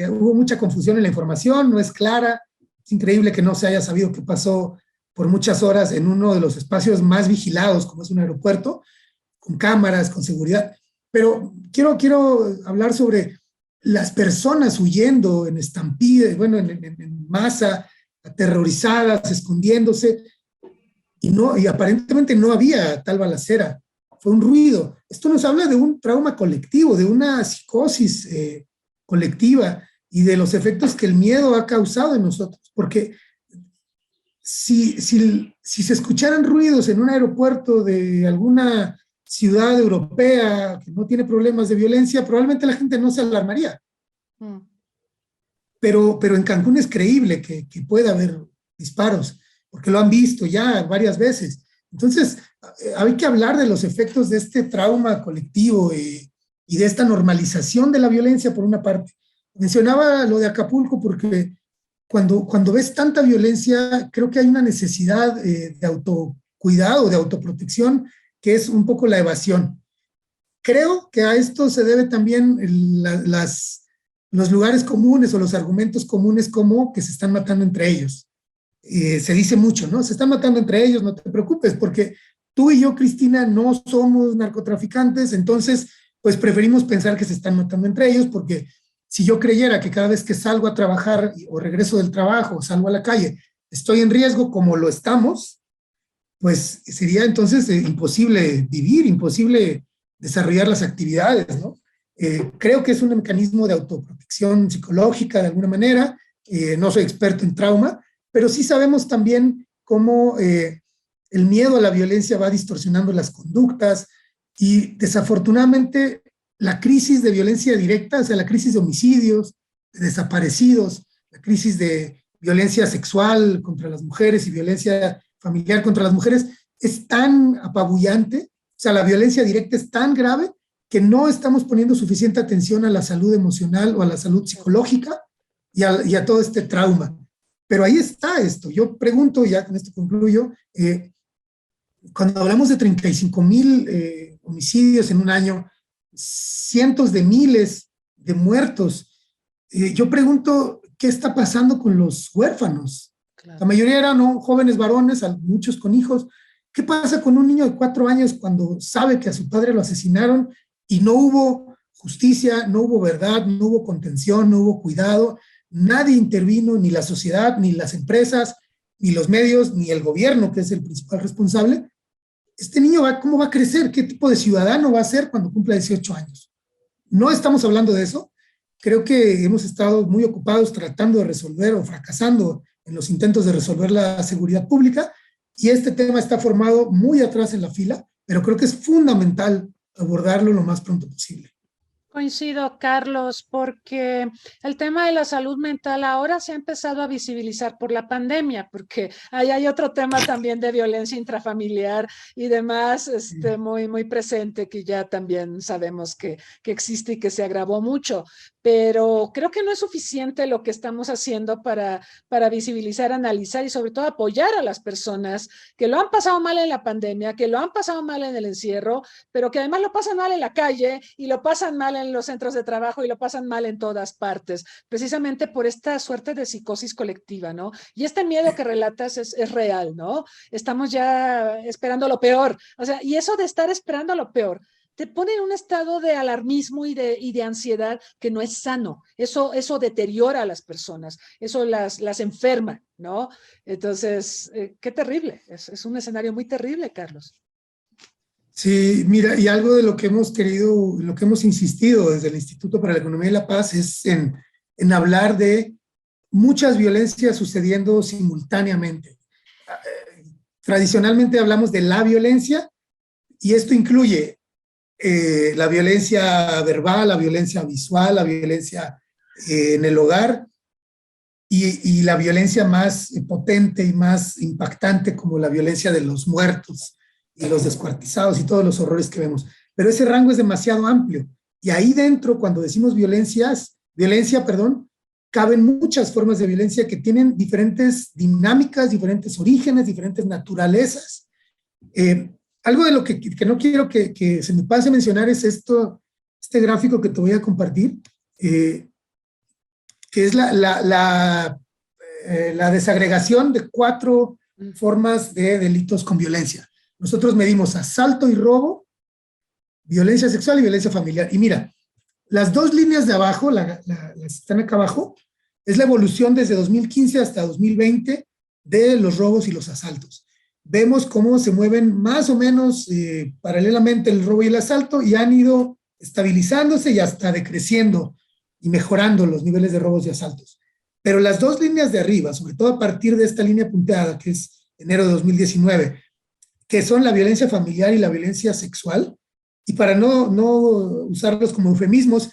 S4: hubo mucha confusión en la información, no es clara. Es increíble que no se haya sabido qué pasó por muchas horas en uno de los espacios más vigilados, como es un aeropuerto, con cámaras, con seguridad. Pero quiero hablar sobre las personas huyendo en estampida, bueno, en masa, aterrorizadas, escondiéndose. Y aparentemente no había tal balacera, fue un ruido. Esto nos habla de un trauma colectivo, de una psicosis colectiva y de los efectos que el miedo ha causado en nosotros, porque si se escucharan ruidos en un aeropuerto de alguna ciudad europea que no tiene problemas de violencia, probablemente la gente no se alarmaría. Pero en Cancún es creíble que pueda haber disparos, porque lo han visto ya varias veces. Entonces, hay que hablar de los efectos de este trauma colectivo y de esta normalización de la violencia, por una parte. Mencionaba lo de Acapulco porque cuando ves tanta violencia, creo que hay una necesidad de autocuidado, de autoprotección, que es un poco la evasión. Creo que a esto se debe también los lugares comunes o los argumentos comunes como que se están matando entre ellos. Se dice mucho, ¿no? Se están matando entre ellos, no te preocupes, porque tú y yo, Cristina, no somos narcotraficantes, entonces, pues preferimos pensar que se están matando entre ellos, porque si yo creyera que cada vez que salgo a trabajar o regreso del trabajo o salgo a la calle, estoy en riesgo como lo estamos, pues sería entonces imposible vivir, imposible desarrollar las actividades, ¿no? Creo que es un mecanismo de autoprotección psicológica de alguna manera, no soy experto en trauma, pero sí sabemos también cómo el miedo a la violencia va distorsionando las conductas y desafortunadamente la crisis de violencia directa, o sea, la crisis de homicidios, de desaparecidos, la crisis de violencia sexual contra las mujeres y violencia familiar contra las mujeres es tan apabullante, o sea, la violencia directa es tan grave que no estamos poniendo suficiente atención a la salud emocional o a la salud psicológica y a todo este trauma. Pero ahí está esto. Yo pregunto, ya con esto concluyo, cuando hablamos de 35,000 homicidios en un año, cientos de miles de muertos, yo pregunto, ¿qué está pasando con los huérfanos? Claro. La mayoría eran jóvenes varones, muchos con hijos. ¿Qué pasa con un niño de 4 años cuando sabe que a su padre lo asesinaron y no hubo justicia, no hubo verdad, no hubo contención, no hubo cuidado? Nadie intervino, ni la sociedad, ni las empresas, ni los medios, ni el gobierno, que es el principal responsable. Este niño, ¿cómo va a crecer? ¿Qué tipo de ciudadano va a ser cuando cumpla 18 años? No estamos hablando de eso. Creo que hemos estado muy ocupados tratando de resolver o fracasando en los intentos de resolver la seguridad pública, y este tema está formado muy atrás en la fila, pero creo que es fundamental abordarlo lo más pronto posible.
S3: Coincido, Carlos, porque el tema de la salud mental ahora se ha empezado a visibilizar por la pandemia, porque ahí hay otro tema también de violencia intrafamiliar y demás, muy, muy presente, que ya también sabemos que existe y que se agravó mucho. Pero creo que no es suficiente lo que estamos haciendo para visibilizar, analizar y sobre todo apoyar a las personas que lo han pasado mal en la pandemia, que lo han pasado mal en el encierro, pero que además lo pasan mal en la calle y lo pasan mal en los centros de trabajo y lo pasan mal en todas partes, precisamente por esta suerte de psicosis colectiva, ¿no? Y este miedo que relatas es real, ¿no? Estamos ya esperando lo peor, o sea, y eso de estar esperando lo peor te pone en un estado de alarmismo y de ansiedad que no es sano. Eso deteriora a las personas, eso las enferma, ¿no? Entonces, qué terrible, es un escenario muy terrible, Carlos.
S4: Sí, mira, y algo de lo que hemos querido, lo que hemos insistido desde el Instituto para la Economía y la Paz es en hablar de muchas violencias sucediendo simultáneamente. Tradicionalmente hablamos de la violencia, y esto incluye la violencia verbal, la violencia visual, la violencia en el hogar y la violencia más potente y más impactante como la violencia de los muertos y los descuartizados y todos los horrores que vemos. Pero ese rango es demasiado amplio y ahí dentro, cuando decimos violencia, caben muchas formas de violencia que tienen diferentes dinámicas, diferentes orígenes, diferentes naturalezas. Algo de lo que no quiero que se me pase a mencionar es este gráfico que te voy a compartir, que es la desagregación de 4 formas de delitos con violencia. Nosotros medimos asalto y robo, violencia sexual y violencia familiar. Y mira, las 2 líneas de abajo, las que están acá abajo, es la evolución desde 2015 hasta 2020 de los robos y los asaltos. Vemos cómo se mueven más o menos paralelamente el robo y el asalto y han ido estabilizándose y hasta decreciendo y mejorando los niveles de robos y asaltos. Pero las 2 líneas de arriba, sobre todo a partir de esta línea punteada, que es enero de 2019, que son la violencia familiar y la violencia sexual, y para no usarlos como eufemismos,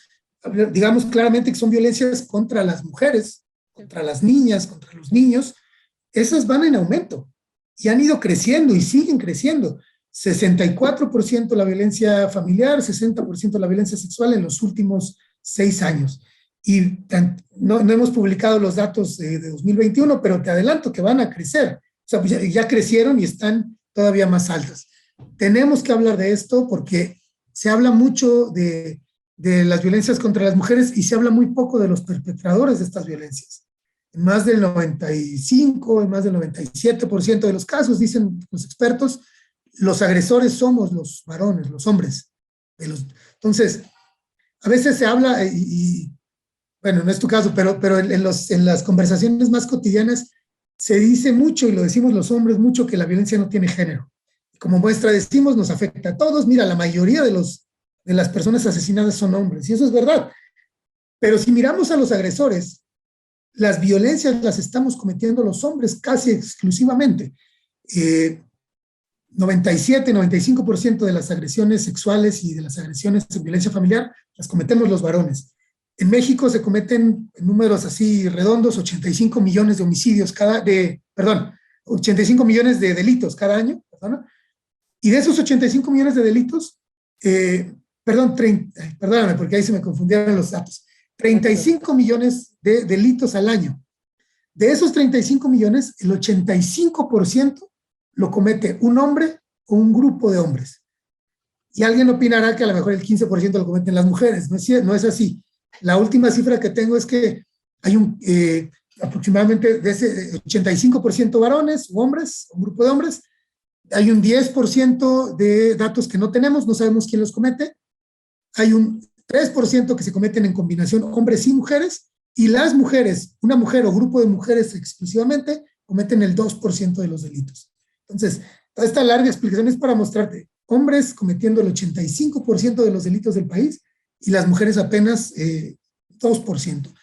S4: digamos claramente que son violencias contra las mujeres, contra las niñas, contra los niños, esas van en aumento. Y han ido creciendo y siguen creciendo. 64% la violencia familiar, 60% la violencia sexual en los últimos 6 años. y no hemos publicado los datos de 2021, pero te adelanto que van a crecer. O sea, pues ya crecieron y están todavía más altas. Tenemos que hablar de esto porque se habla mucho de las violencias contra las mujeres y se habla muy poco de los perpetradores de estas violencias. En más del 95, en más del 97% de los casos, dicen los expertos, los agresores somos los varones, los hombres. Entonces, a veces se habla, bueno, no es tu caso, pero en las conversaciones más cotidianas se dice mucho, y lo decimos los hombres mucho, que la violencia no tiene género. Como muestra decimos, nos afecta a todos. Mira, la mayoría de las personas asesinadas son hombres, y eso es verdad. Pero si miramos a los agresores, las violencias las estamos cometiendo los hombres casi exclusivamente. 97-95% de las agresiones sexuales y de las agresiones de violencia familiar las cometemos los varones. En México se cometen, en números así redondos, 85 millones de homicidios 85 millones de delitos cada año, ¿perdona? Y de esos 85 millones de delitos, perdóname, porque ahí se me confundieron los datos, 35 millones de delitos al año. De esos 35 millones, el 85% lo comete un hombre o un grupo de hombres. Y alguien opinará que a lo mejor el 15% lo cometen las mujeres. No es así. La última cifra que tengo es que hay aproximadamente de ese 85% varones o hombres, un grupo de hombres. Hay un 10% de datos que no tenemos, no sabemos quién los comete. Hay un 3% que se cometen en combinación hombres y mujeres, y las mujeres, una mujer o grupo de mujeres exclusivamente, cometen el 2% de los delitos. Entonces, toda esta larga explicación es para mostrarte hombres cometiendo el 85% de los delitos del país y las mujeres apenas 2%.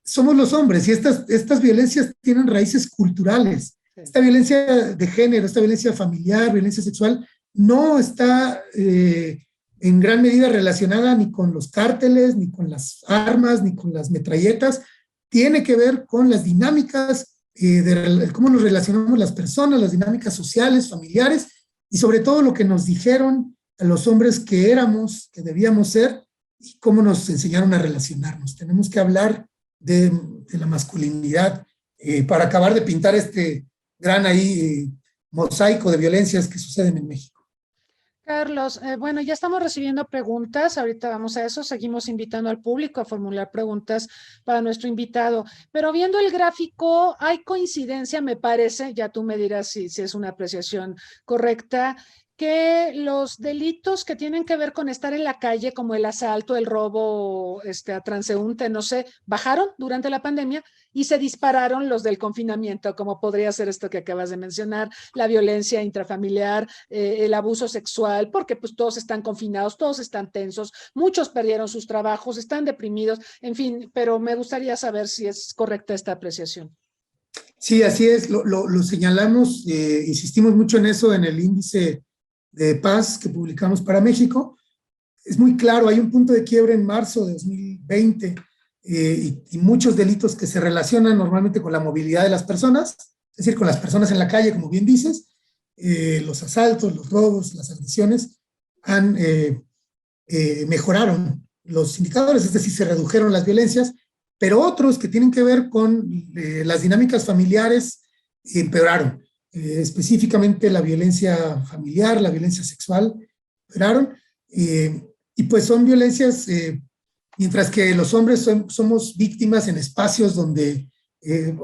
S4: Somos los hombres y estas violencias tienen raíces culturales. Esta violencia de género, esta violencia familiar, violencia sexual, no está en gran medida relacionada ni con los cárteles, ni con las armas, ni con las metralletas. Tiene que ver con las dinámicas de cómo nos relacionamos las personas, las dinámicas sociales, familiares, y sobre todo lo que nos dijeron a los hombres que éramos, que debíamos ser, y cómo nos enseñaron a relacionarnos. Tenemos que hablar de la masculinidad para acabar de pintar este gran mosaico de violencias que suceden en México.
S3: Carlos, bueno, ya estamos recibiendo preguntas, ahorita vamos a eso, seguimos invitando al público a formular preguntas para nuestro invitado, pero viendo el gráfico hay coincidencia, me parece, ya tú me dirás si es una apreciación correcta, que los delitos que tienen que ver con estar en la calle, como el asalto, el robo a transeúnte, no sé, bajaron durante la pandemia y se dispararon los del confinamiento, como podría ser esto que acabas de mencionar, la violencia intrafamiliar, el abuso sexual, porque pues todos están confinados, todos están tensos, muchos perdieron sus trabajos, están deprimidos, en fin, pero me gustaría saber si es correcta esta apreciación.
S4: Sí, así es, lo señalamos, insistimos mucho en eso en el índice de paz que publicamos para México. Es muy claro, hay un punto de quiebre en marzo de 2020 y muchos delitos que se relacionan normalmente con la movilidad de las personas, es decir, con las personas en la calle, como bien dices, los asaltos, los robos, las agresiones, mejoraron los indicadores, es decir, se redujeron las violencias, pero otros que tienen que ver con las dinámicas familiares empeoraron. Específicamente la violencia familiar, la violencia sexual, empeoraron, y pues son violencias, mientras que los hombres somos víctimas en espacios donde,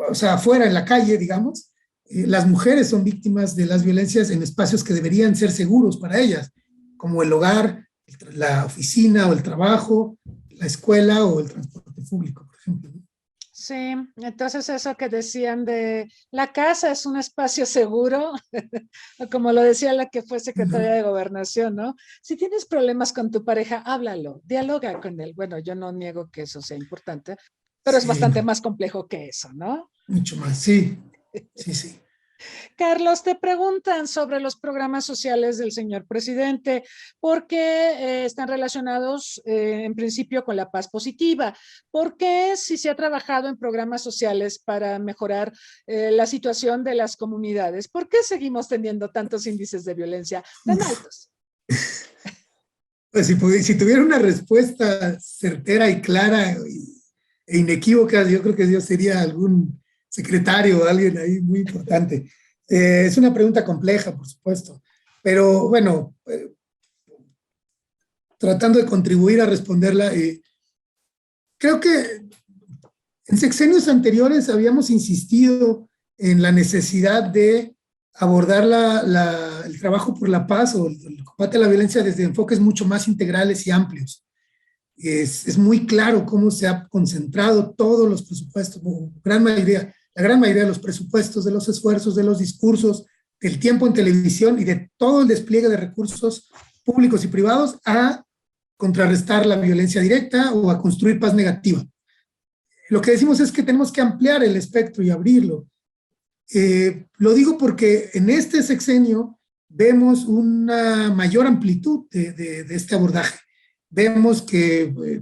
S4: o sea, afuera en la calle, digamos, las mujeres son víctimas de las violencias en espacios que deberían ser seguros para ellas, como el hogar, la oficina o el trabajo, la escuela o el transporte público, por ejemplo.
S3: Sí, entonces eso que decían de la casa es un espacio seguro, como lo decía la que fue secretaria de Gobernación, ¿no? Si tienes problemas con tu pareja, háblalo, dialoga con él. Bueno, yo no niego que eso sea importante, pero es bastante más complejo que eso, ¿no?
S4: Mucho más, sí, sí.
S3: Carlos, te preguntan sobre los programas sociales del señor presidente, porque están relacionados en principio con la paz positiva. ¿Por qué si se ha trabajado en programas sociales para mejorar la situación de las comunidades? ¿Por qué seguimos teniendo tantos índices de violencia tan altos?
S4: Pues si tuviera una respuesta certera y clara e inequívocas, yo creo que yo sería algún secretario o alguien ahí muy importante. Es una pregunta compleja, por supuesto, pero bueno, tratando de contribuir a responderla, creo que en sexenios anteriores habíamos insistido en la necesidad de abordar el trabajo por la paz o el combate a la violencia desde enfoques mucho más integrales y amplios. Es muy claro cómo se ha concentrado todos los presupuestos, la gran mayoría de los presupuestos, de los esfuerzos, de los discursos, del tiempo en televisión y de todo el despliegue de recursos públicos y privados a contrarrestar la violencia directa o a construir paz negativa. Lo que decimos es que tenemos que ampliar el espectro y abrirlo. Lo digo porque en este sexenio vemos una mayor amplitud de este abordaje. Vemos que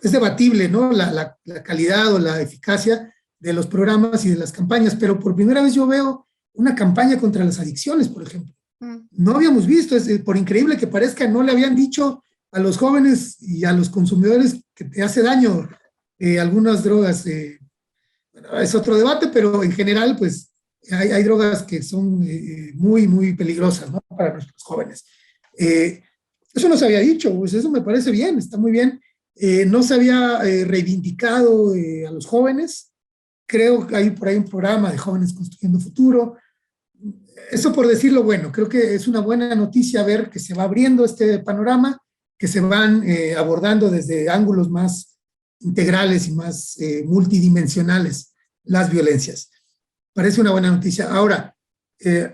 S4: es debatible, ¿no?, la calidad o la eficacia de los programas y de las campañas, pero por primera vez yo veo una campaña contra las adicciones, por ejemplo. No habíamos visto, por increíble que parezca, no le habían dicho a los jóvenes y a los consumidores que te hace daño algunas drogas. Bueno, es otro debate, pero en general, pues, hay drogas que son muy, muy peligrosas, ¿no?, para nuestros jóvenes. Eso no se había dicho, pues eso me parece bien, está muy bien. No se había reivindicado a los jóvenes. Creo que hay por ahí un programa de Jóvenes Construyendo Futuro. Eso por decirlo, bueno, creo que es una buena noticia ver que se va abriendo este panorama, que se van abordando desde ángulos más integrales y más multidimensionales las violencias. Parece una buena noticia. Ahora,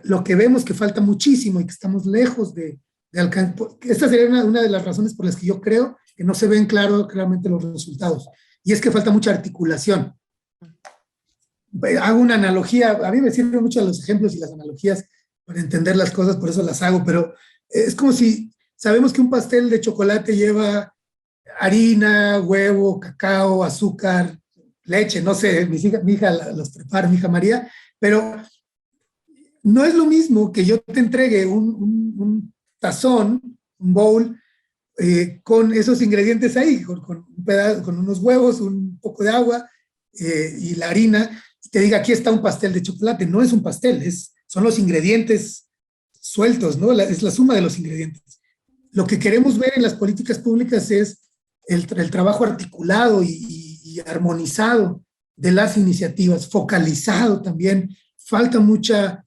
S4: lo que vemos que falta muchísimo y que estamos lejos de alcanzar, esta sería una de las razones por las que yo creo que no se ven claramente los resultados, y es que falta mucha articulación. Hago una analogía, a mí me sirven mucho los ejemplos y las analogías para entender las cosas, por eso las hago, pero es como si sabemos que un pastel de chocolate lleva harina, huevo, cacao, azúcar, leche, no sé, mi hija los prepara, mi hija María, pero no es lo mismo que yo te entregue un tazón, un bowl, con esos ingredientes ahí, con unos huevos, un poco de agua y la harina, y te diga, aquí está un pastel de chocolate. No es un pastel, son los ingredientes sueltos, ¿no? Es la suma de los ingredientes. Lo que queremos ver en las políticas públicas es el trabajo articulado y armonizado de las iniciativas, focalizado también. Falta mucha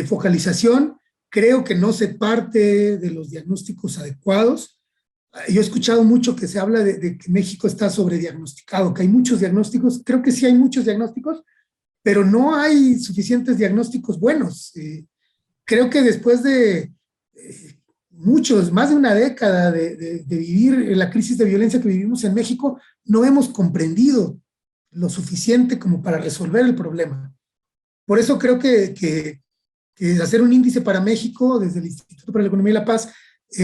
S4: focalización. Creo que no se parte de los diagnósticos adecuados. Yo he escuchado mucho que se habla de que México está sobrediagnosticado, que hay muchos diagnósticos. Creo que sí hay muchos diagnósticos, pero no hay suficientes diagnósticos buenos. Creo que después de más de una década de vivir la crisis de violencia que vivimos en México, no hemos comprendido lo suficiente como para resolver el problema. Por eso creo que hacer un índice para México desde el Instituto para la Economía y la Paz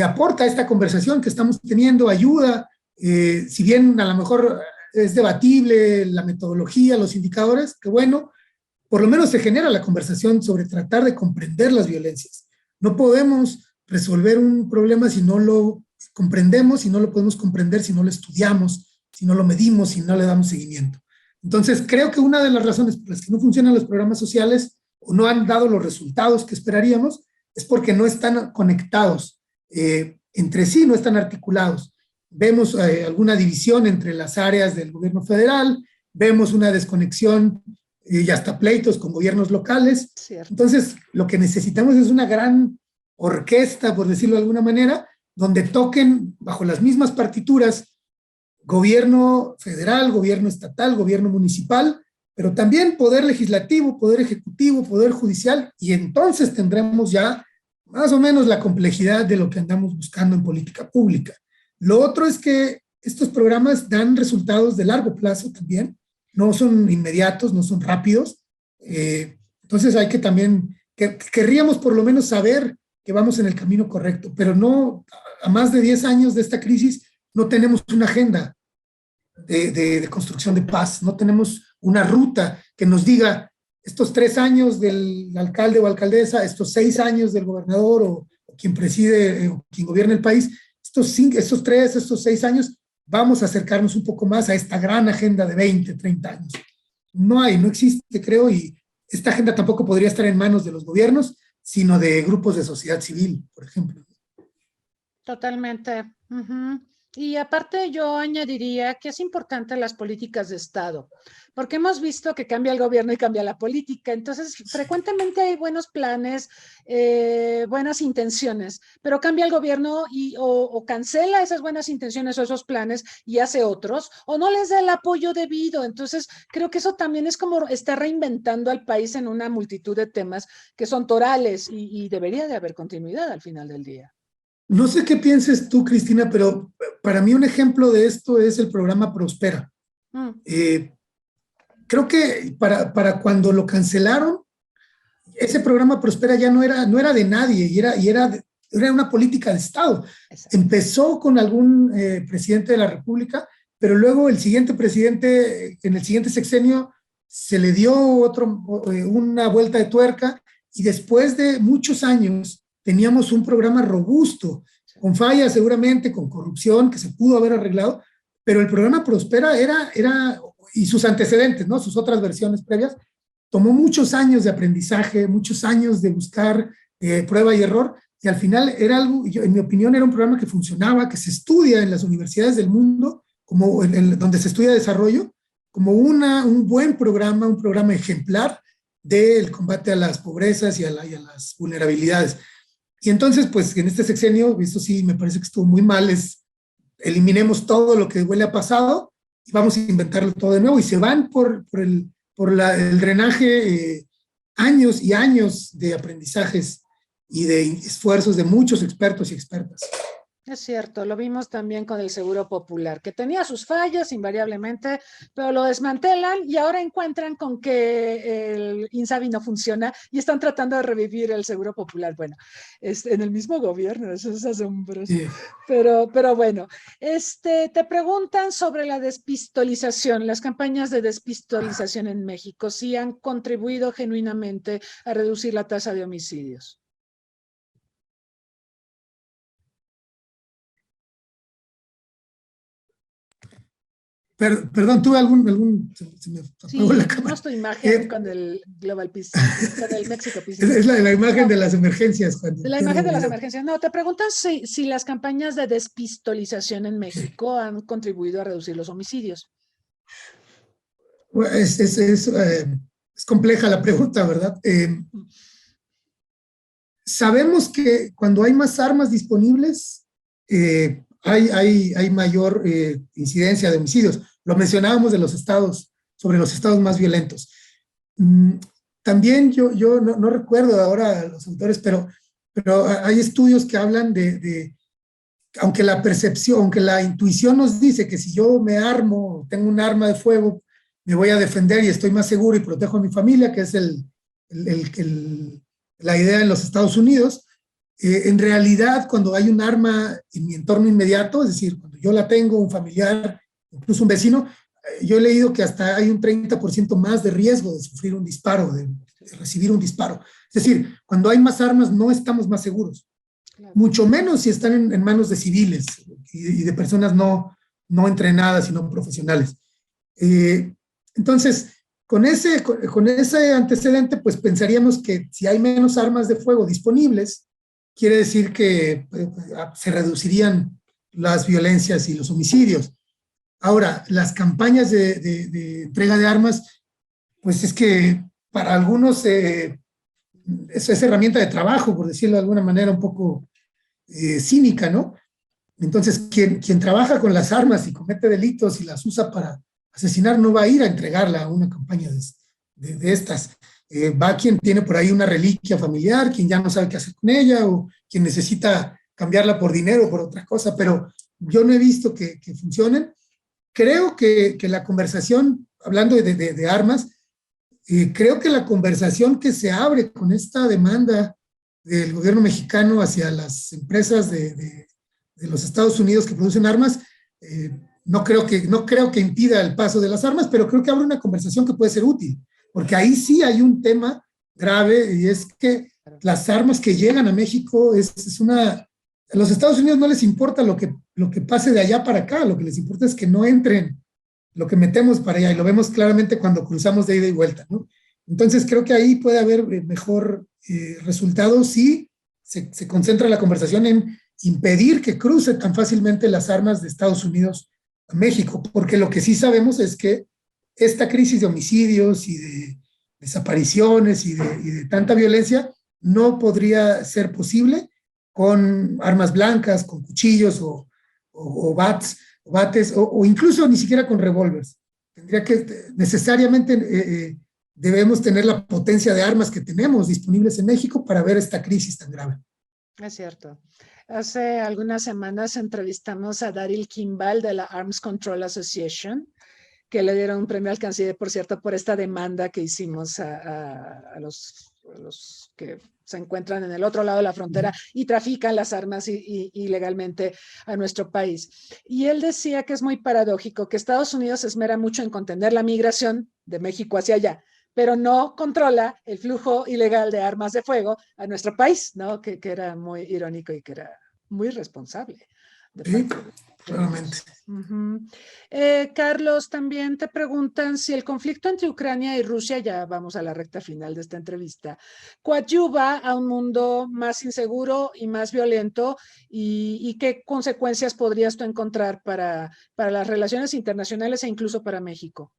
S4: aporta a esta conversación que estamos teniendo, ayuda, si bien a lo mejor es debatible la metodología, los indicadores, que bueno, por lo menos se genera la conversación sobre tratar de comprender las violencias. No podemos resolver un problema si no lo comprendemos, si no lo podemos comprender, si no lo estudiamos, si no lo medimos, si no le damos seguimiento. Entonces, creo que una de las razones por las que no funcionan los programas sociales o no han dado los resultados que esperaríamos es porque no están conectados entre sí, no están articulados. Vemos alguna división entre las áreas del gobierno federal, vemos una desconexión y hasta pleitos con gobiernos locales. Cierto. Entonces, lo que necesitamos es una gran orquesta, por decirlo de alguna manera, donde toquen bajo las mismas partituras gobierno federal, gobierno estatal, gobierno municipal, pero también poder legislativo, poder ejecutivo, poder judicial, y entonces tendremos ya más o menos la complejidad de lo que andamos buscando en política pública. Lo otro es que estos programas dan resultados de largo plazo también, no son inmediatos, no son rápidos, entonces hay que también, querríamos por lo menos saber que vamos en el camino correcto, pero no, a más de 10 años de esta crisis, no tenemos una agenda de construcción de paz, no tenemos una ruta que nos diga estos 3 años del alcalde o alcaldesa, estos 6 años del gobernador o quien preside o quien gobierna el país, estos 6 años vamos a acercarnos un poco más a esta gran agenda de 20, 30 años. No existe, creo, y esta agenda tampoco podría estar en manos de los gobiernos, sino de grupos de sociedad civil, por ejemplo.
S3: Totalmente. Ujú. Y aparte yo añadiría que es importante las políticas de Estado, porque hemos visto que cambia el gobierno y cambia la política, entonces frecuentemente hay buenos planes, buenas intenciones, pero cambia el gobierno o cancela esas buenas intenciones o esos planes y hace otros, o no les da el apoyo debido, entonces creo que eso también es como está reinventando al país en una multitud de temas que son torales y debería de haber continuidad al final del día.
S4: No sé qué pienses tú, Cristina, pero para mí un ejemplo de esto es el programa Prospera. Creo que para cuando lo cancelaron, ese programa Prospera ya no era de nadie y era una política de Estado. Exacto. Empezó con algún presidente de la República, pero luego el siguiente presidente, en el siguiente sexenio, se le dio una vuelta de tuerca y después de muchos años teníamos un programa robusto, con fallas seguramente, con corrupción, que se pudo haber arreglado, pero el programa Prospera y sus antecedentes, ¿no? Sus otras versiones previas, tomó muchos años de aprendizaje, muchos años de buscar prueba y error, y al final era algo, en mi opinión, era un programa que funcionaba, que se estudia en las universidades del mundo, como donde se estudia desarrollo, como un buen programa, un programa ejemplar del combate a las pobrezas y a las vulnerabilidades. Y entonces, pues, en este sexenio, esto sí me parece que estuvo muy mal, eliminemos todo lo que huele a pasado y vamos a inventarlo todo de nuevo, y se van por el drenaje años y años de aprendizajes y de esfuerzos de muchos expertos y expertas.
S3: Es cierto, lo vimos también con el Seguro Popular, que tenía sus fallas invariablemente, pero lo desmantelan y ahora encuentran con que el INSABI no funciona y están tratando de revivir el Seguro Popular. Bueno, en el mismo gobierno, eso es asombroso. Sí. Pero bueno, te preguntan sobre la despistolización, las campañas de despistolización en México, si han contribuido genuinamente a reducir la tasa de homicidios.
S4: Perdón, tuve se me apagó la cámara.
S3: Tu imagen con el Global Peace, con el México Peace.
S4: Es la imagen de las emergencias.
S3: La imagen de las emergencias. No, te preguntan si las campañas de despistolización en México han contribuido a reducir los homicidios.
S4: Es compleja la pregunta, ¿verdad? Sabemos que cuando hay más armas disponibles, hay mayor incidencia de homicidios. Lo mencionábamos sobre los estados más violentos. También yo no recuerdo ahora los autores, pero hay estudios que hablan aunque la percepción, aunque la intuición nos dice que si yo me armo, tengo un arma de fuego, me voy a defender y estoy más seguro y protejo a mi familia, que es la idea en los Estados Unidos. En realidad, cuando hay un arma en mi entorno inmediato, es decir, cuando yo la tengo, un familiar, incluso un vecino, yo he leído que hasta hay un 30% más de riesgo de sufrir un disparo, de recibir un disparo. Es decir, cuando hay más armas no estamos más seguros. Claro. Mucho menos si están en manos de civiles y de personas no entrenadas y no profesionales. Entonces, con ese antecedente, pues pensaríamos que si hay menos armas de fuego disponibles, quiere decir que se reducirían las violencias y los homicidios. Ahora, las campañas de entrega de armas, pues es que para algunos es herramienta de trabajo, por decirlo de alguna manera un poco cínica, ¿no? Entonces, quien trabaja con las armas y comete delitos y las usa para asesinar no va a ir a entregarla a una campaña de estas. Va quien tiene por ahí una reliquia familiar, quien ya no sabe qué hacer con ella o quien necesita cambiarla por dinero o por otra cosa, pero yo no he visto que funcionen. Creo que la conversación, hablando de armas, creo que la conversación que se abre con esta demanda del gobierno mexicano hacia las empresas de los Estados Unidos que producen armas, no creo que impida el paso de las armas, pero creo que abre una conversación que puede ser útil. Porque ahí sí hay un tema grave y es que las armas que llegan a México a los Estados Unidos no les importa lo que lo que pase de allá para acá, lo que les importa es que no entren lo que metemos para allá, y lo vemos claramente cuando cruzamos de ida y vuelta, ¿no? Entonces creo que ahí puede haber mejor resultado si se concentra la conversación en impedir que cruce tan fácilmente las armas de Estados Unidos a México, porque lo que sí sabemos es que esta crisis de homicidios y de desapariciones y de tanta violencia no podría ser posible con armas blancas, con cuchillos o bates, o incluso ni siquiera con revólveres. Tendría que necesariamente debemos tener la potencia de armas que tenemos disponibles en México para ver esta crisis tan grave.
S3: Es cierto. Hace algunas semanas entrevistamos a Daryl Kimball de la Arms Control Association, que le dieron un premio al canciller, por cierto, por esta demanda que hicimos a los que se encuentran en el otro lado de la frontera y trafican las armas ilegalmente a nuestro país. Y él decía que es muy paradójico que Estados Unidos se esmera mucho en contener la migración de México hacia allá, pero no controla el flujo ilegal de armas de fuego a nuestro país, ¿no? Que era muy irónico y que era muy responsable.
S4: Sí, claramente.
S3: Carlos, también te preguntan si el conflicto entre Ucrania y Rusia, ya vamos a la recta final de esta entrevista, coadyuva a un mundo más inseguro y más violento, y qué consecuencias podrías tú encontrar para las relaciones internacionales e incluso para México.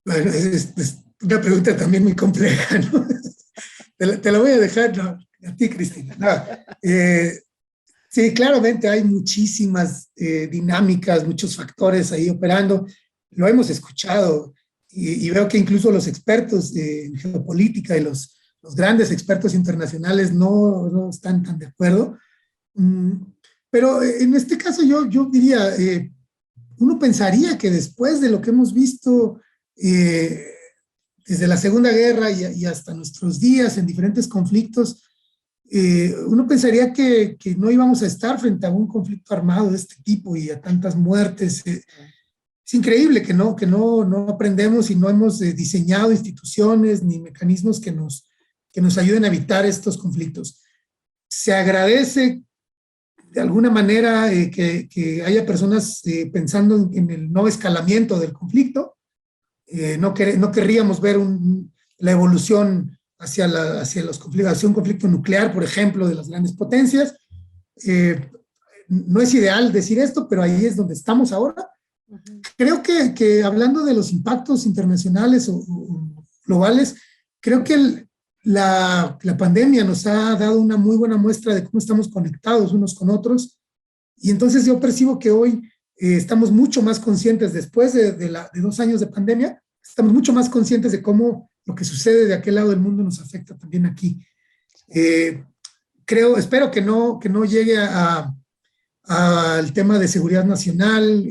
S4: Bueno, es una pregunta también muy compleja, ¿no? Te la voy a dejar a ti, Cristina. No, sí, claramente hay muchísimas dinámicas, muchos factores ahí operando. Lo hemos escuchado y veo que incluso los expertos en geopolítica y los grandes expertos internacionales no están tan de acuerdo. Pero en este caso yo diría, uno pensaría que después de lo que hemos visto desde la Segunda Guerra y hasta nuestros días en diferentes conflictos, uno pensaría que no íbamos a estar frente a un conflicto armado de este tipo y a tantas muertes. Es increíble que no aprendemos y no hemos diseñado instituciones ni mecanismos que nos ayuden a evitar estos conflictos. Se agradece de alguna manera que haya personas pensando en el no escalamiento del conflicto. No querríamos ver la evolución hacia un conflicto nuclear, por ejemplo, de las grandes potencias. No es ideal decir esto, pero ahí es donde estamos ahora. Creo que hablando de los impactos internacionales o globales, creo que la pandemia nos ha dado una muy buena muestra de cómo estamos conectados unos con otros, y entonces yo percibo que hoy estamos mucho más conscientes, después de 2 años de pandemia, estamos mucho más conscientes de cómo lo que sucede de aquel lado del mundo nos afecta también aquí. Espero que no llegue al tema de seguridad nacional.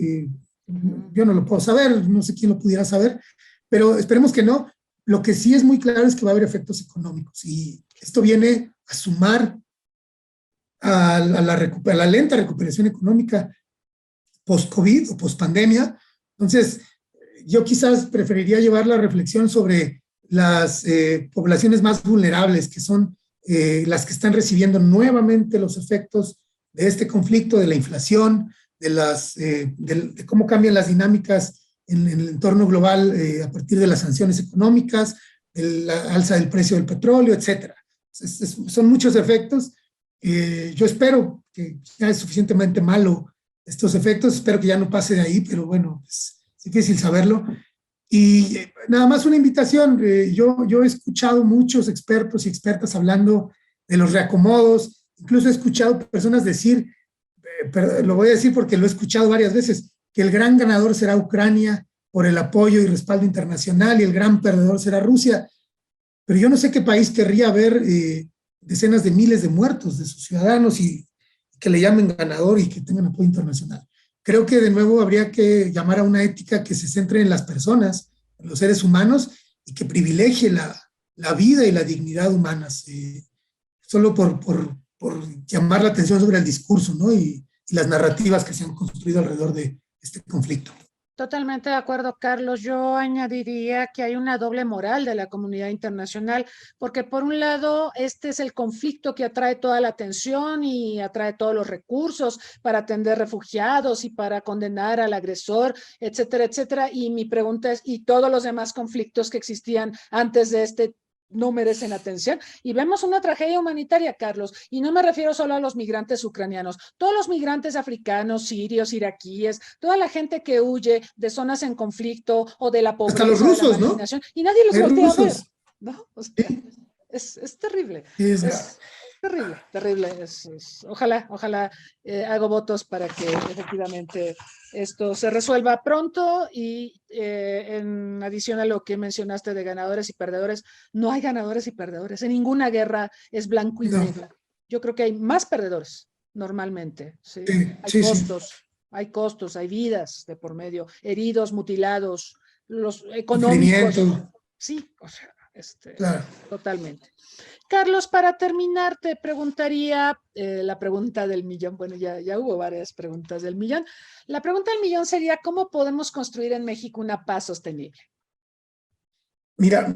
S4: Yo no lo puedo saber, no sé quién lo pudiera saber, pero esperemos que no. Lo que sí es muy claro es que va a haber efectos económicos, y esto viene a sumar a la lenta recuperación económica post-COVID o post-pandemia. Entonces, yo quizás preferiría llevar la reflexión sobre las poblaciones más vulnerables, que son las que están recibiendo nuevamente los efectos de este conflicto, de la inflación, de cómo cambian las dinámicas en el entorno global a partir de las sanciones económicas, de la alza del precio del petróleo, etc. Son muchos efectos. Yo espero que ya es suficientemente malo estos efectos, espero que ya no pase de ahí, pero bueno, es difícil saberlo. Y nada más una invitación, yo he escuchado muchos expertos y expertas hablando de los reacomodos, incluso he escuchado personas decir, lo voy a decir porque lo he escuchado varias veces, que el gran ganador será Ucrania por el apoyo y respaldo internacional y el gran perdedor será Rusia, pero yo no sé qué país querría ver decenas de miles de muertos de sus ciudadanos y que le llamen ganador y que tengan apoyo internacional. Creo que de nuevo habría que llamar a una ética que se centre en las personas, en los seres humanos, y que privilegie la vida y la dignidad humanas, solo por llamar la atención sobre el discurso, ¿no? Y las narrativas que se han construido alrededor de este conflicto.
S3: Totalmente de acuerdo, Carlos. Yo añadiría que hay una doble moral de la comunidad internacional, porque por un lado, este es el conflicto que atrae toda la atención y atrae todos los recursos para atender refugiados y para condenar al agresor, etcétera, etcétera. Y mi pregunta es, ¿y todos los demás conflictos que existían antes de este no merecen atención? Y vemos una tragedia humanitaria, Carlos, y no me refiero solo a los migrantes ucranianos, todos los migrantes africanos, sirios, iraquíes, toda la gente que huye de zonas en conflicto o de la pobreza,
S4: Hasta los
S3: de la
S4: rusos, ¿no?
S3: marginación, y nadie los
S4: Hay
S3: voltea a ver,
S4: rusos.
S3: ¿no? O sea,
S4: Sí,
S3: es terrible.
S4: sí,
S3: Es terrible, terrible. Ojalá hago votos para que efectivamente esto se resuelva pronto y en adición a lo que mencionaste de ganadores y perdedores, no hay ganadores y perdedores. En ninguna guerra es blanco y
S4: no,
S3: negro. Yo creo que hay más perdedores normalmente, ¿sí?
S4: sí, sí.
S3: Hay costos, hay vidas de por medio, heridos, mutilados, los económicos.
S4: Sufrimiento,
S3: Sí, o sea,
S4: claro.
S3: totalmente. Carlos, para terminar, te preguntaría la pregunta del millón. Bueno, ya hubo varias preguntas del millón. La pregunta del millón sería, ¿cómo podemos construir en México una paz sostenible?
S4: Mira,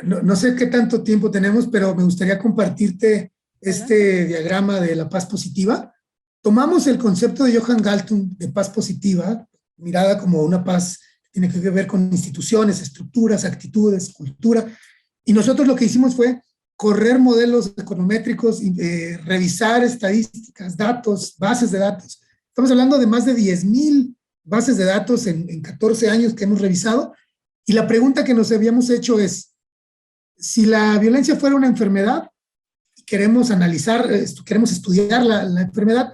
S4: no sé qué tanto tiempo tenemos, pero me gustaría compartirte este diagrama de la paz positiva. Tomamos el concepto de Johan Galtung de paz positiva, mirada como una paz que tiene que ver con instituciones, estructuras, actitudes, cultura, y nosotros lo que hicimos fue correr modelos econométricos, revisar estadísticas, datos, bases de datos. Estamos hablando de más de 10,000 bases de datos en 14 años que hemos revisado, y la pregunta que nos habíamos hecho es, si la violencia fuera una enfermedad, y queremos analizar, queremos estudiar la enfermedad,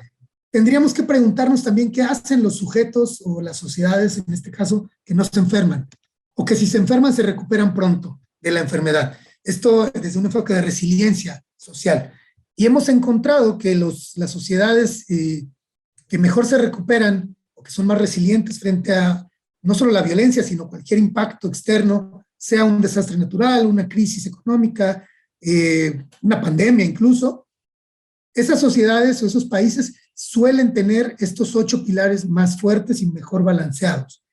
S4: tendríamos que preguntarnos también qué hacen los sujetos o las sociedades, en este caso, que no se enferman, o que si se enferman se recuperan pronto de la enfermedad. Esto desde un enfoque de resiliencia social. Y hemos encontrado que las sociedades que mejor se recuperan o que son más resilientes frente a no solo la violencia, sino cualquier impacto externo, sea un desastre natural, una crisis económica, una pandemia incluso, esas sociedades o esos países suelen tener estos 8 pilares más fuertes y mejor balanceados.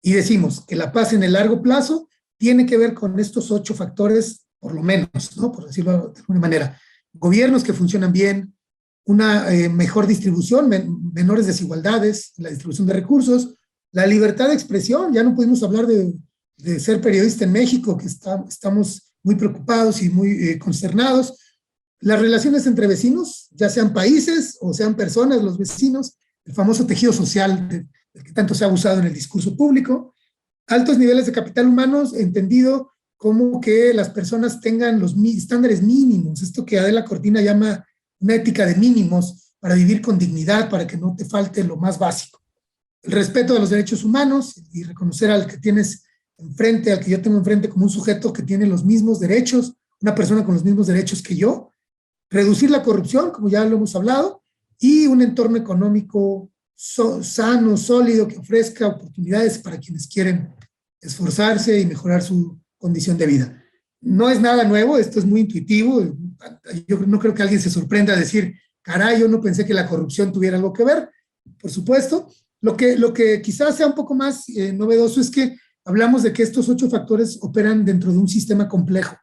S4: Y decimos que la paz en el largo plazo tiene que ver con estos 8 factores, por lo menos, ¿no? Por decirlo de alguna manera. Gobiernos que funcionan bien, una mejor distribución, menores desigualdades, la distribución de recursos, la libertad de expresión. Ya no pudimos hablar de ser periodista en México, que estamos muy preocupados y muy consternados. Las relaciones entre vecinos, ya sean países o sean personas, los vecinos, el famoso tejido social del que tanto se ha abusado en el discurso público, altos niveles de capital humano, entendido como que las personas tengan los estándares mínimos, esto que Adela Cortina llama una ética de mínimos, para vivir con dignidad, para que no te falte lo más básico. El respeto de los derechos humanos y reconocer al que tienes enfrente, al que yo tengo enfrente como un sujeto que tiene los mismos derechos, una persona con los mismos derechos que yo. Reducir la corrupción, como ya lo hemos hablado, y un entorno económico sano, sólido, que ofrezca oportunidades para quienes quieren esforzarse y mejorar su condición de vida. No es nada nuevo, esto es muy intuitivo. Yo no creo que alguien se sorprenda a decir, caray, yo no pensé que la corrupción tuviera algo que ver. Por supuesto, lo que quizás sea un poco más novedoso es que hablamos de que estos 8 factores operan dentro de un sistema complejo,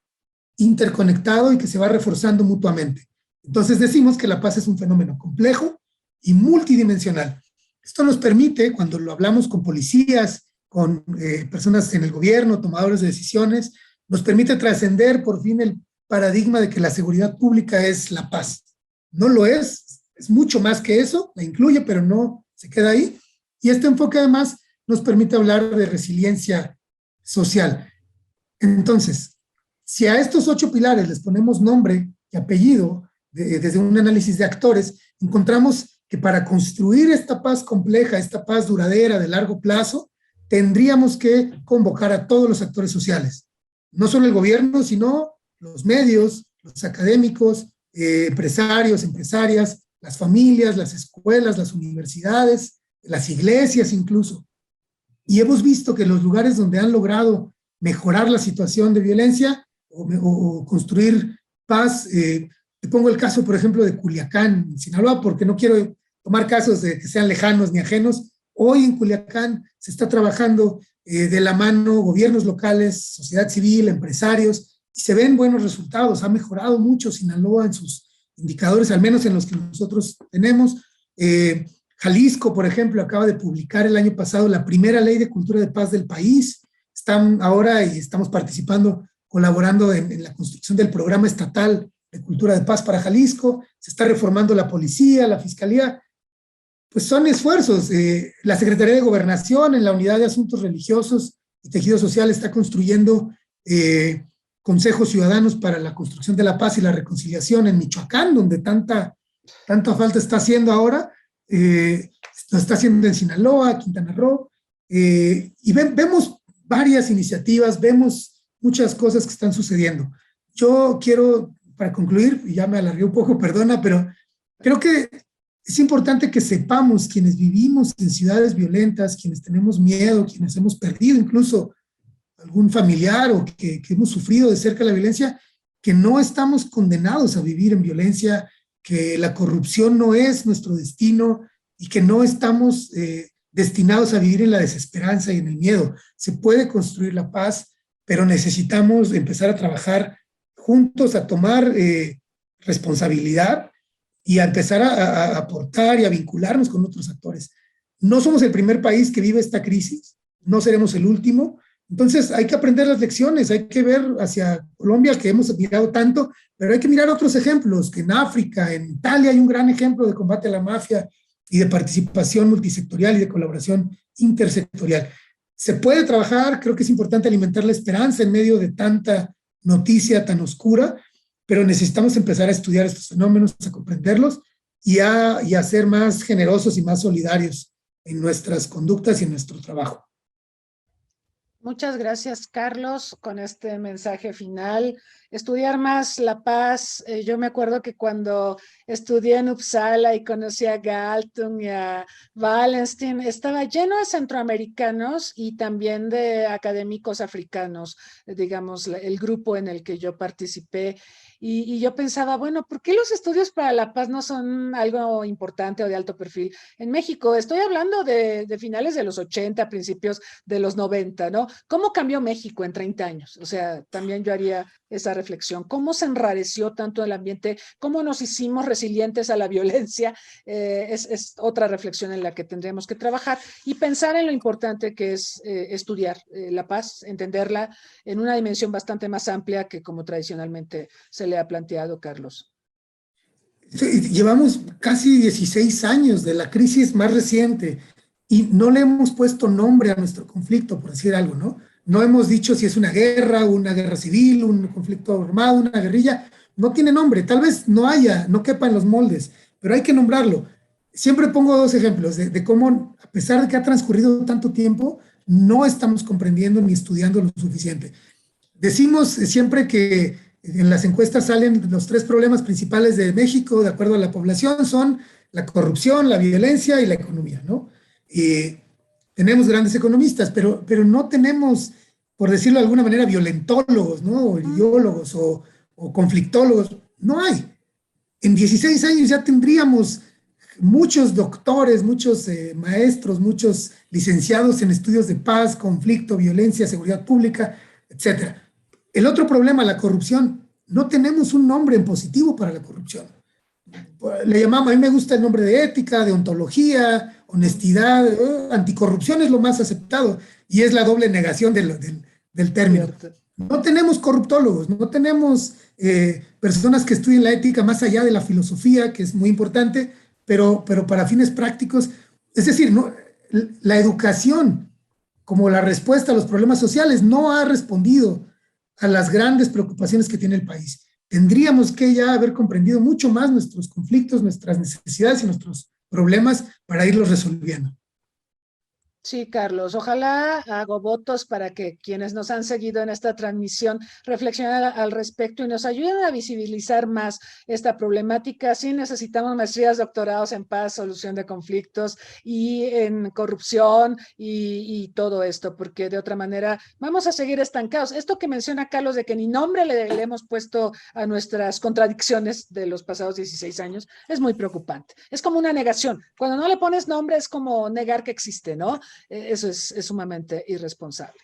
S4: interconectado y que se va reforzando mutuamente. Entonces decimos que la paz es un fenómeno complejo y multidimensional. Esto nos permite, cuando lo hablamos con policías, con personas en el gobierno, tomadores de decisiones, nos permite trascender por fin el paradigma de que la seguridad pública es la paz. No lo es mucho más que eso, la incluye, pero no se queda ahí. Y este enfoque además nos permite hablar de resiliencia social. Entonces, si a estos 8 pilares les ponemos nombre y apellido, desde un análisis de actores, encontramos que para construir esta paz compleja, esta paz duradera de largo plazo, tendríamos que convocar a todos los actores sociales. No solo el gobierno, sino los medios, los académicos, empresarios, empresarias, las familias, las escuelas, las universidades, las iglesias incluso. Y hemos visto que los lugares donde han logrado mejorar la situación de violencia o construir paz, te pongo el caso, por ejemplo, de Culiacán, en Sinaloa, porque no quiero tomar casos de que sean lejanos ni ajenos, Hoy en Culiacán se está trabajando de la mano gobiernos locales, sociedad civil, empresarios, y se ven buenos resultados. Ha mejorado mucho Sinaloa en sus indicadores, al menos en los que nosotros tenemos. Jalisco, por ejemplo, acaba de publicar el año pasado la primera ley de cultura de paz del país. Están ahora y estamos participando, colaborando en la construcción del programa estatal de cultura de paz para Jalisco. Se está reformando la policía, la fiscalía. Pues son esfuerzos. La Secretaría de Gobernación en la Unidad de Asuntos Religiosos y Tejido Social está construyendo consejos ciudadanos para la construcción de la paz y la reconciliación en Michoacán, donde tanta falta está haciendo ahora. Lo está haciendo en Sinaloa, Quintana Roo, y vemos varias iniciativas, vemos muchas cosas que están sucediendo. Yo quiero, para concluir, y ya me alargué un poco, perdona, pero creo que es importante que sepamos, quienes vivimos en ciudades violentas, quienes tenemos miedo, quienes hemos perdido incluso algún familiar o que hemos sufrido de cerca la violencia, que no estamos condenados a vivir en violencia, que la corrupción no es nuestro destino y que no estamos destinados a vivir en la desesperanza y en el miedo. Se puede construir la paz, pero necesitamos empezar a trabajar juntos, a tomar responsabilidad y a empezar a aportar y a vincularnos con otros actores. No somos el primer país que vive esta crisis, no seremos el último. Entonces hay que aprender las lecciones, hay que ver hacia Colombia, que hemos mirado tanto, pero hay que mirar otros ejemplos, que en África, en Italia hay un gran ejemplo de combate a la mafia y de participación multisectorial y de colaboración intersectorial. Se puede trabajar, creo que es importante alimentar la esperanza en medio de tanta noticia tan oscura, pero necesitamos empezar a estudiar estos fenómenos, a comprenderlos y a ser más generosos y más solidarios en nuestras conductas y en nuestro trabajo.
S3: Muchas gracias, Carlos, con este mensaje final. Estudiar más la paz. Yo me acuerdo que cuando estudié en Uppsala y conocí a Galtung y a Wallenstein, estaba lleno de centroamericanos y también de académicos africanos, digamos, el grupo en el que yo participé. Y yo pensaba, bueno, ¿por qué los estudios para la paz no son algo importante o de alto perfil en México? Estoy hablando de finales de los 80, principios de los 90, ¿no? ¿Cómo cambió México en 30 años? O sea, también yo haría esa reflexión. ¿Cómo se enrareció tanto el ambiente? ¿Cómo nos hicimos resilientes a la violencia? Es otra reflexión en la que tendremos que trabajar y pensar en lo importante que es estudiar la paz, entenderla en una dimensión bastante más amplia que como tradicionalmente se le ha planteado, Carlos.
S4: Llevamos casi 16 años de la crisis más reciente y no le hemos puesto nombre a nuestro conflicto, por decir algo, ¿no? No hemos dicho si es una guerra civil, un conflicto armado, una guerrilla. No tiene nombre, tal vez no quepa en los moldes, pero hay que nombrarlo. Siempre pongo dos ejemplos de cómo, a pesar de que ha transcurrido tanto tiempo, no estamos comprendiendo ni estudiando lo suficiente. Decimos siempre que en las encuestas salen los 3 problemas principales de México, de acuerdo a la población, son la corrupción, la violencia y la economía, ¿no? Tenemos grandes economistas, pero no tenemos, por decirlo de alguna manera, violentólogos, ¿no? O ideólogos o conflictólogos. No hay. En 16 años ya tendríamos muchos doctores, muchos maestros, muchos licenciados en estudios de paz, conflicto, violencia, seguridad pública, etcétera. El otro problema, la corrupción. No tenemos un nombre en positivo para la corrupción. Le llamamos, a mí me gusta el nombre de ética, de ontología, honestidad, anticorrupción es lo más aceptado y es la doble negación del término. No tenemos corruptólogos, no tenemos personas que estudien la ética más allá de la filosofía, que es muy importante, pero para fines prácticos. Es decir, la educación como la respuesta a los problemas sociales no ha respondido a las grandes preocupaciones que tiene el país. Tendríamos que ya haber comprendido mucho más nuestros conflictos, nuestras necesidades y nuestros problemas para irlos resolviendo.
S3: Sí, Carlos, ojalá hago votos para que quienes nos han seguido en esta transmisión reflexionen al respecto y nos ayuden a visibilizar más esta problemática. Sí, necesitamos maestrías, doctorados en paz, solución de conflictos y en corrupción y todo esto, porque de otra manera vamos a seguir estancados. Esto que menciona Carlos de que ni nombre le hemos puesto a nuestras contradicciones de los pasados 16 años es muy preocupante. Es como una negación. Cuando no le pones nombre es como negar que existe, ¿no? Eso es sumamente irresponsable.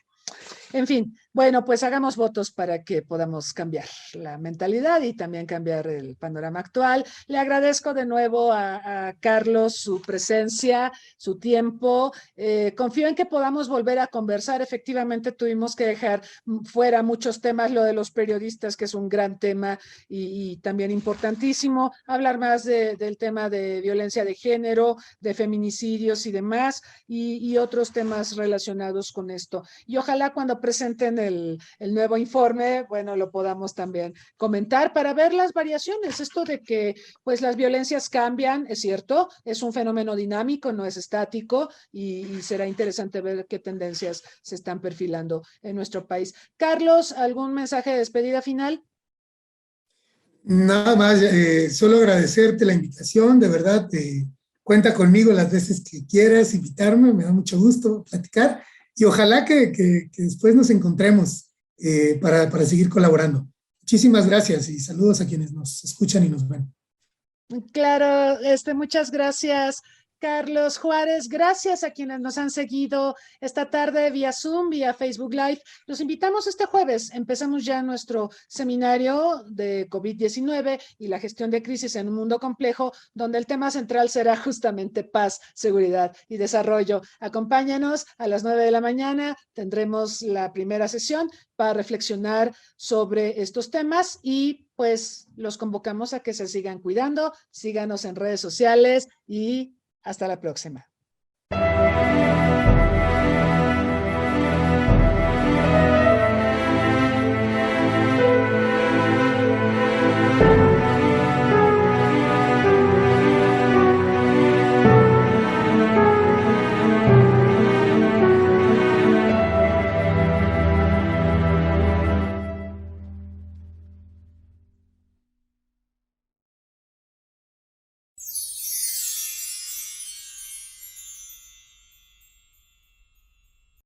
S3: En fin, bueno, pues hagamos votos para que podamos cambiar la mentalidad y también cambiar el panorama actual. Le agradezco de nuevo a Carlos su presencia, su tiempo. Confío en que podamos volver a conversar. Efectivamente, tuvimos que dejar fuera muchos temas, lo de los periodistas, que es un gran tema y también importantísimo. Hablar más del tema de violencia de género, de feminicidios y demás, y otros temas relacionados con esto. Y ojalá cuando presenten el nuevo informe, bueno, lo podamos también comentar para ver las variaciones. Esto de que pues las violencias cambian, es cierto, es un fenómeno dinámico, no es estático y será interesante ver qué tendencias se están perfilando en nuestro país. Carlos, ¿algún mensaje de despedida final?
S4: Nada más, solo agradecerte la invitación, de verdad, cuenta conmigo las veces que quieras invitarme, me da mucho gusto platicar y ojalá que después nos encontremos para seguir colaborando. Muchísimas gracias y saludos a quienes nos escuchan y nos ven.
S3: Claro, muchas gracias, Carlos Juárez. Gracias a quienes nos han seguido esta tarde vía Zoom, vía Facebook Live. Los invitamos este jueves. Empezamos ya nuestro seminario de COVID-19 y la gestión de crisis en un mundo complejo, donde el tema central será justamente paz, seguridad y desarrollo. Acompáñanos a las 9 de la mañana. Tendremos la primera sesión para reflexionar sobre estos temas y pues los convocamos a que se sigan cuidando, síganos en redes sociales y hasta la próxima.